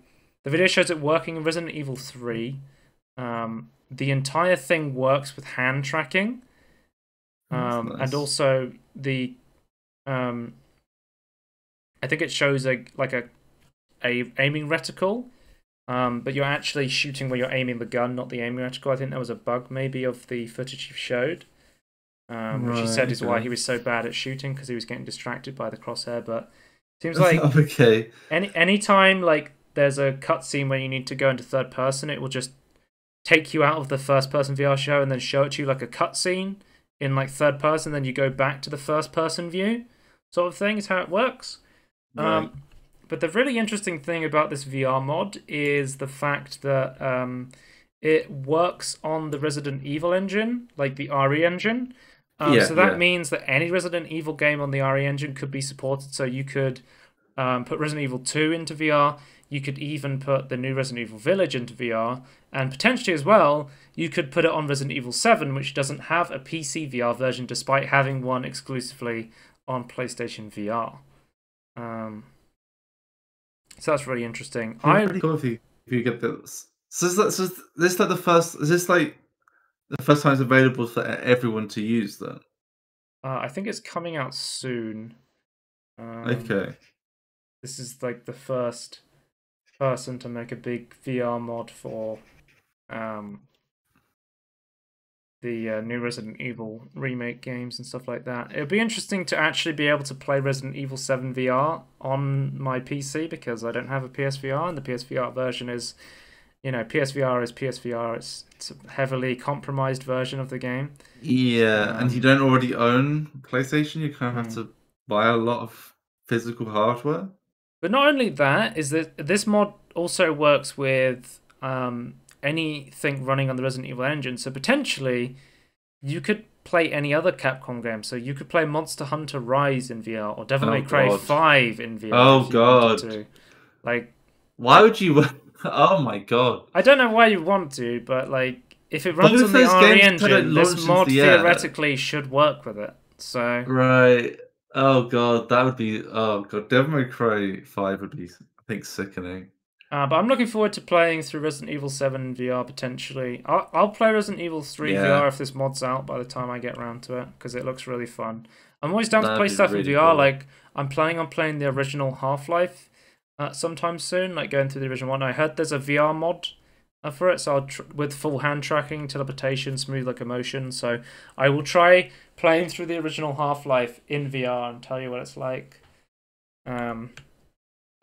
the video shows it working in Resident Evil 3. The entire thing works with hand tracking. That's And nice. also the I think it shows a aiming reticle. But you're actually shooting where you're aiming the gun, not the aiming reticle. I think that was a bug maybe of the footage you showed, which he said Right. is why Okay. he was so bad at shooting because he was getting distracted by the crosshair. But it seems like Okay. any time like there's a cutscene where you need to go into third person, it will just take you out of the first person VR show and then show it to you like a cutscene in like third person. Then you go back to the first person view, sort of thing is how it works. Right. But the really interesting thing about this VR mod is the fact that it works on the Resident Evil engine, like the RE engine. Yeah. So that Yeah. means that any Resident Evil game on the RE engine could be supported. So you could put Resident Evil 2 into VR. You could even put the new Resident Evil Village into VR. And potentially as well, you could put it on Resident Evil 7, which doesn't have a PC VR version despite having one exclusively on PlayStation VR. So that's really interesting. It'd be really cool if you get this. So is this like the first? Is this like the first time it's available for everyone to use? Then. I think it's coming out soon. Okay. This is like the first person to make a big VR mod for the new Resident Evil remake games and stuff like that. It would be interesting to actually be able to play Resident Evil 7 VR on my PC because I don't have a PSVR, and the PSVR version is, PSVR is PSVR. It's a heavily compromised version of the game. Yeah, and you don't already own PlayStation. You kind of have Hmm. to buy a lot of physical hardware. But not only that, is that this mod also works with anything running on the Resident Evil engine. So potentially, you could play any other Capcom game. So you could play Monster Hunter Rise in VR or Devil Oh May Cry God. 5 in VR Oh if you wanted God. to. Like, Why would you? Oh my God. I don't know why you want to, but like, if it runs Both on the those RE games kind of engine, this launched into mod the air. theoretically should work with it. So. Right. Oh God, that would be. Oh God, Devil May Cry 5 would be, I think, sickening. But I'm looking forward to playing through Resident Evil 7 VR potentially. I'll play Resident Evil 3 VR Yeah, if this mod's out by the time I get around to it because it looks really fun. I'm always down to that'd play be stuff in really VR. cool. Like I'm planning on playing the original Half-Life sometime soon. Like going through the original one. I heard there's a VR mod for it, so with full hand tracking, teleportation, smooth locomotion. So I will try playing through the original Half-Life in VR and tell you what it's like.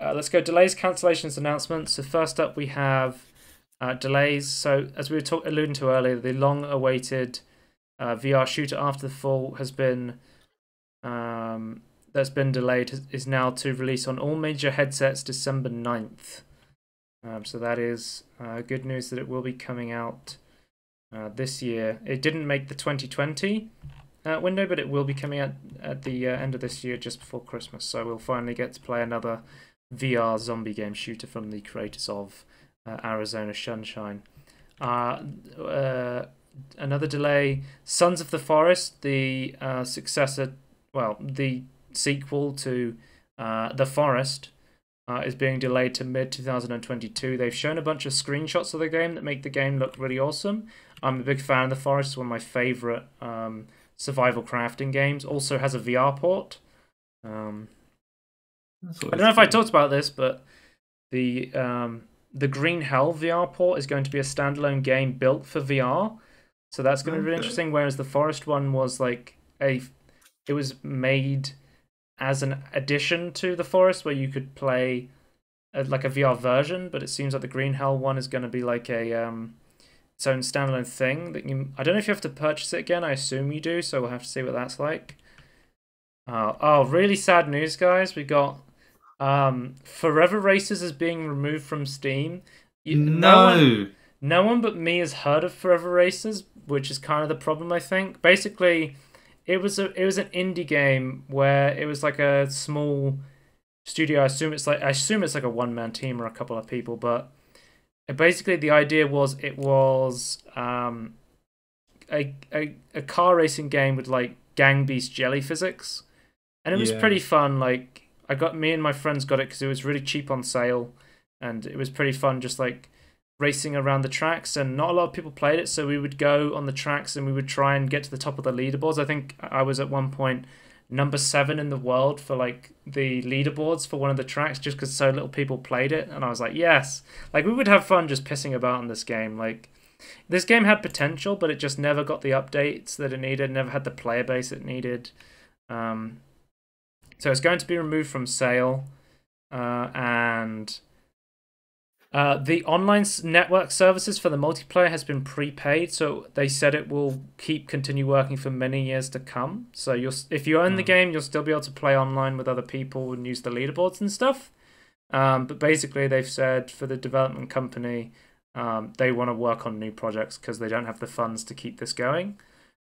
Let's go delays, cancellations, announcements. So first up we have delays. So as we were alluding to earlier, the long-awaited VR shooter After the Fall has been that's been delayed is now to release on all major headsets December 9th. So that is good news that it will be coming out this year. It didn't make the 2020 window, but it will be coming out at the end of this year, just before Christmas. So we'll finally get to play another VR zombie game shooter from the creators of Arizona Sunshine. Another delay, Sons of the Forest, the successor, well, the sequel to The Forest, is being delayed to mid-2022. They've shown a bunch of screenshots of the game that make the game look really awesome. I'm a big fan of The Forest. It's one of my favorite survival crafting games. Also has a VR port. I don't know if I talked about this, but the Green Hell VR port is going to be a standalone game built for VR. So that's going to be really interesting. Whereas the Forest one was like it was made as an addition to the Forest, where you could play like a VR version. But it seems like the Green Hell one is going to be like a its own standalone thing that you. I don't know if you have to purchase it again. I assume you do. So we'll have to see what that's like. Oh, really sad news, guys. We got Forever Racers is being removed from Steam. No. No one but me has heard of Forever Racers, which is kind of the problem, I think. Basically, it was an indie game where it was like a small studio. I assume it's like a one-man team or a couple of people, but basically the idea was it was a car racing game with like Gang Beast jelly physics, and it was pretty fun. Like me and my friends got it because it was really cheap on sale, and it was pretty fun. Just like racing around the tracks, and not a lot of people played it. So we would go on the tracks and we would try and get to the top of the leaderboards. I think I was at one point number 7 in the world for like the leaderboards for one of the tracks, just because so little people played it. And I was like, yes, like we would have fun just pissing about in this game. Like this game had potential, but it just never got the updates that it needed, never had the player base it needed. So it's going to be removed from sale, and the online network services for the multiplayer has been prepaid, so they said it will continue working for many years to come. So if you own the game, you'll still be able to play online with other people and use the leaderboards and stuff. But basically, they've said for the development company, they want to work on new projects because they don't have the funds to keep this going.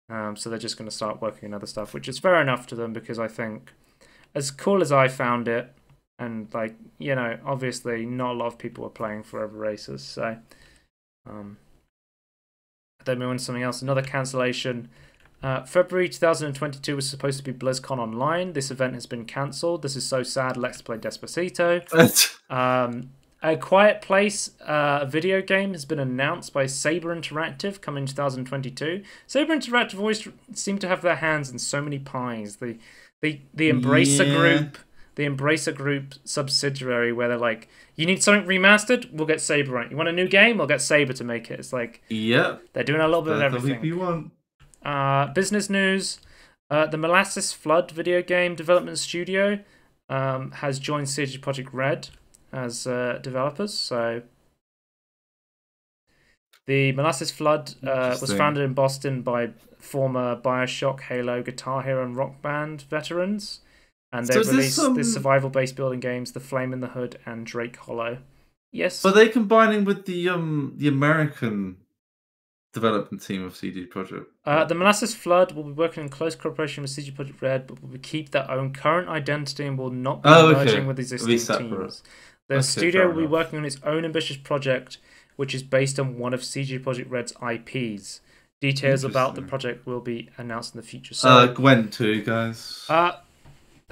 So they're just going to start working on other stuff, which is fair enough to them, because I think, as cool as I found it, and like, you know, obviously not a lot of people are playing Forever Racers, so they move on to something else. Another cancellation. February 2022 was supposed to be BlizzCon Online. This event has been cancelled. This is so sad. Let's play Despacito. A Quiet Place video game has been announced by Saber Interactive, coming in 2022. Saber Interactive always seem to have their hands in so many pies. The Embracer Group, the Embracer Group subsidiary, where they're like, you need something remastered, we'll get Saber on it. You want a new game, we'll get Saber to make it. It's like, yep, they're doing a little bit of everything. You want. Business news: the Molasses Flood video game development studio has joined CD Projekt Red as developers. So the Molasses Flood was founded in Boston by former BioShock, Halo, Guitar Hero, and Rock Band veterans, and they've released the survival-based building games The Flame in the Hood and Drake Hollow. Yes. So are they combining with the American development team of CD Projekt? The Molasses Flood will be working in close cooperation with CD Projekt Red, but will keep their own current identity and will not be merging with existing teams. The studio will be working on its own ambitious project, which is based on one of CD Projekt Red's IPs. Details about the project will be announced in the future. So, Gwent too, guys. I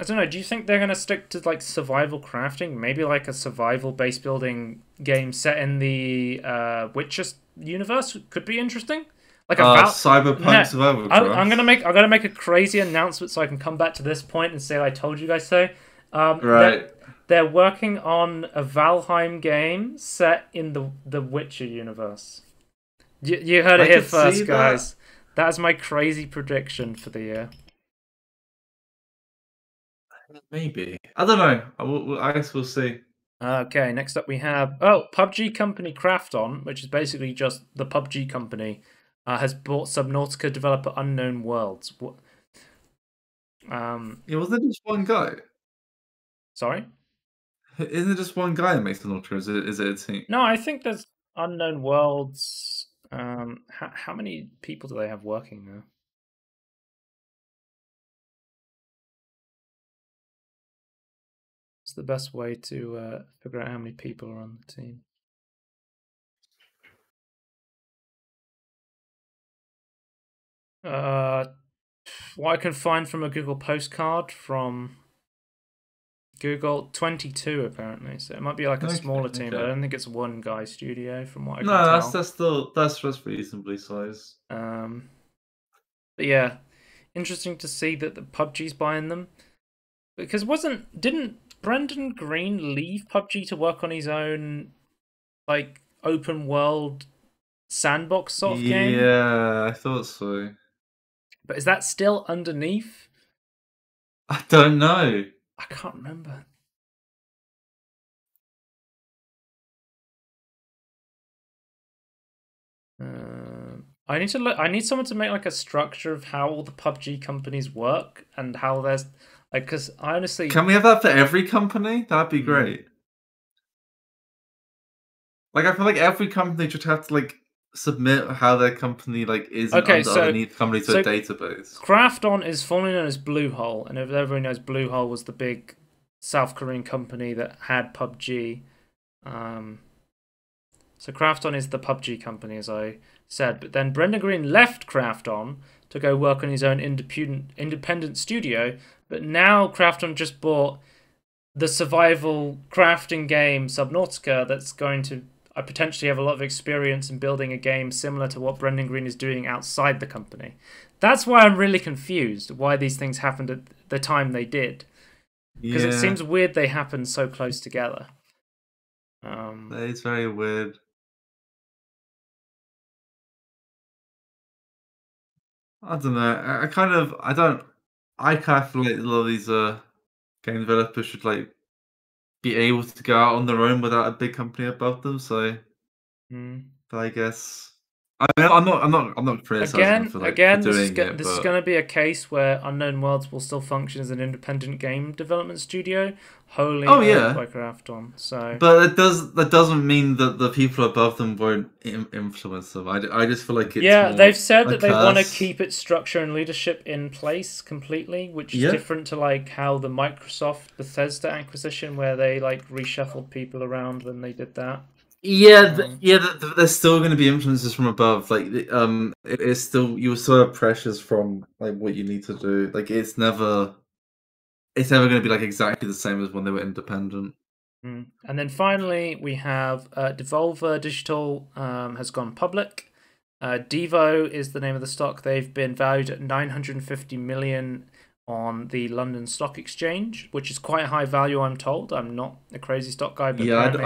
don't know. Do you think they're going to stick to like survival crafting? Maybe like a survival base building game set in the Witcher universe could be interesting. Like Cyberpunk survival craft. I'm gonna make a crazy announcement so I can come back to this point and say I told you guys so. Right. They're working on a Valheim game set in the Witcher universe. You heard it here first, guys. That's my crazy prediction for the year. Maybe. I don't know. I guess we'll see. Okay, next up we have PUBG company Krafton, which is basically just the PUBG company, has bought Subnautica developer Unknown Worlds. Wasn't there just one guy? Sorry? Isn't it just one guy that makes Subnautica, or is it a team? No, I think there's Unknown Worlds. How many people do they have working now? What's the best way to figure out how many people are on the team? What I can find from a Google postcard from Google, 22 apparently. So it might be like a smaller team, but I don't think it's one guy studio from what I can tell. That's reasonably sized. But yeah, interesting to see that the PUBG's buying them, because didn't Brendan Green leave PUBG to work on his own like open world sandbox sort of game? Yeah, I thought so. But is that still underneath? I don't know. I can't remember. I need to look. I need someone to make like a structure of how all the PUBG companies work and how there's like, because I honestly, can we have that for every company? That'd be great. Like, I feel like every company should have to like submit how their company like is underneath company to a database. Krafton is formerly known as Bluehole, and everyone knows Bluehole was the big South Korean company that had PUBG. So Krafton is the PUBG company, as I said. But then Brendan Green left Krafton to go work on his own independent studio. But now Krafton just bought the survival crafting game Subnautica that's going to, I potentially have a lot of experience in building a game similar to what Brendan Green is doing outside the company. That's why I'm really confused why these things happened at the time they did. Because it Yeah, seems weird they happened so close together. that is very weird. I don't know. I kind of feel like a lot of these game developers should like be able to go out on their own without a big company above them. So, mm. but I guess I'm not criticizing them for for Again, doing it, this is but going to be a case where Unknown Worlds will still function as an independent game development studio, wholly oh owned yeah. by Krafton. So But that doesn't mean that the people above them won't influence them. I just feel like it's yeah, more they've said a that they want to curse. keep its structure and leadership in place completely, which is Yeah. different to like how the Microsoft Bethesda acquisition, where they like reshuffled people around when they did that. Yeah, Um, there's still going to be influences from above. Like, it's still you still have pressures from like what you need to do. Like, it's never going to be like exactly the same as when they were independent. And then finally, we have Devolver Digital has gone public. Devo is the name of the stock. They've been valued at 950 million on the London Stock Exchange, which is quite a high value, I'm told. I'm not a crazy stock guy, but Yeah, apparently,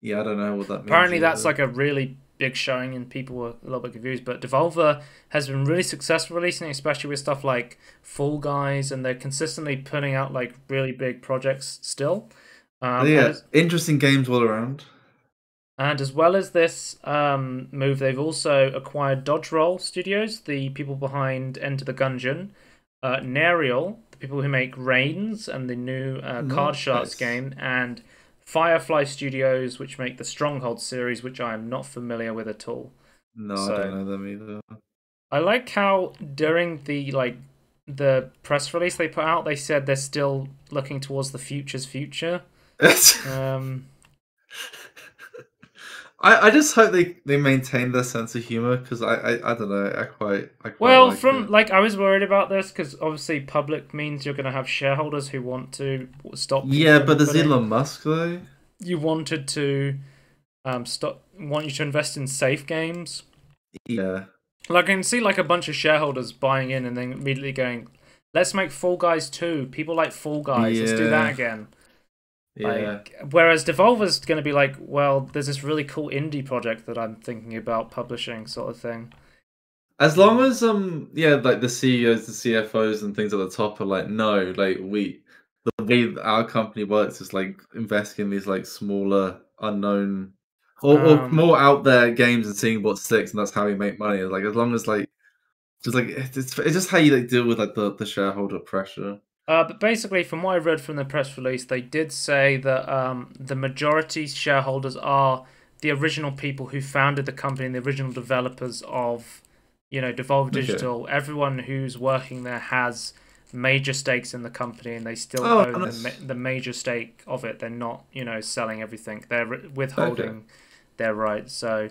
yeah, I don't know what that means that's either. like a really big showing, and people were a little bit confused. But Devolver has been really successful releasing, especially with stuff like Fall Guys, and they're consistently putting out like really big projects still. But And yeah, it's interesting games all around. And as well as this move, they've also acquired Dodge Roll Studios, the people behind Enter the Gungeon, Nariel, the people who make Reigns and the new Card Sharks Nice. game, and Firefly Studios, which make the Stronghold series, which I am not familiar with at all. No, I don't So know them either. I like how during the press release they put out, they said they're still looking towards the future's future. Um, I just hope they maintain their sense of humor because I don't know I quite Well, like from it. like I was worried about this because obviously public means you're going to have shareholders who want to stop you Yeah, but from there's putting. Elon Musk though. You wanted to want you to invest in safe games. Yeah, Like I can see like a bunch of shareholders buying in and then immediately going, "Let's make Fall Guys 2. People like Fall Guys. Let's do that yeah, again." yeah. Like, whereas Devolver's going to be like, "Well, there's this really cool indie project that I'm thinking about publishing," sort of thing. As long as yeah, like the CEOs, the CFOs, and things at the top are like, no, like the way that our company works is like investing in these like smaller, unknown, or Um, more out there games and seeing what sticks, and that's how we make money. Like as long as like just like it's just how you like deal with like the shareholder pressure. But basically, from what I read from the press release, they did say that the majority shareholders are the original people who founded the company and the original developers of, Devolver Okay. Digital. Everyone who's working there has major stakes in the company, and they still Oh, own nice. the major stake of it. They're not, selling everything. They're Okay. withholding their rights. So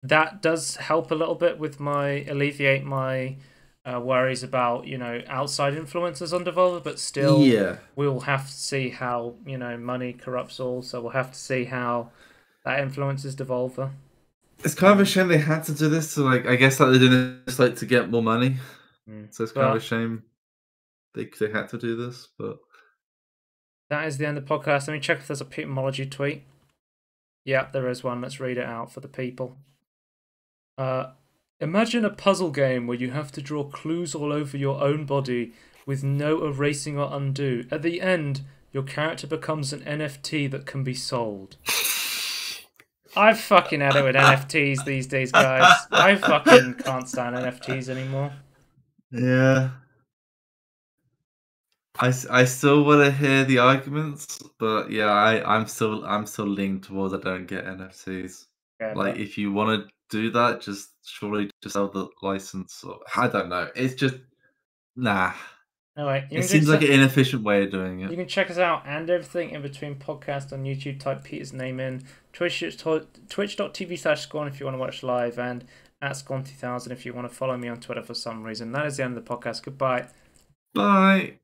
that does help a little bit with alleviate my worries about outside influences on Devolver, but still Yeah. we'll have to see how money corrupts all. So we'll have to see how that influences Devolver. It's kind of a Um, shame they had to do this to like I guess like they're doing this like to get more money. So it's kind of a but shame they had to do this, but that is the end of the podcast. Let me check if there's a Petermology tweet. Yeah, there is one. Let's read it out for the people. Uh, Imagine a puzzle game where you have to draw clues all over your own body with no erasing or undo. At the end, your character becomes an NFT that can be sold. I fucking had it with NFTs these days, guys. I fucking can't stand NFTs anymore. yeah. I still want to hear the arguments, but yeah, I'm still leaning towards I don't get NFTs. Yeah, Like but if you want to do that, just surely just sell the license. Or, I don't know. It's just nah. anyway, It seems like an inefficient way of doing it. you can check us out and everything in between podcast on YouTube. Type Peter's name in twitch.tv/Scorn if you want to watch live, and at Scorn 2000 if you want to follow me on Twitter for some reason. That is the end of the podcast. Goodbye. Bye.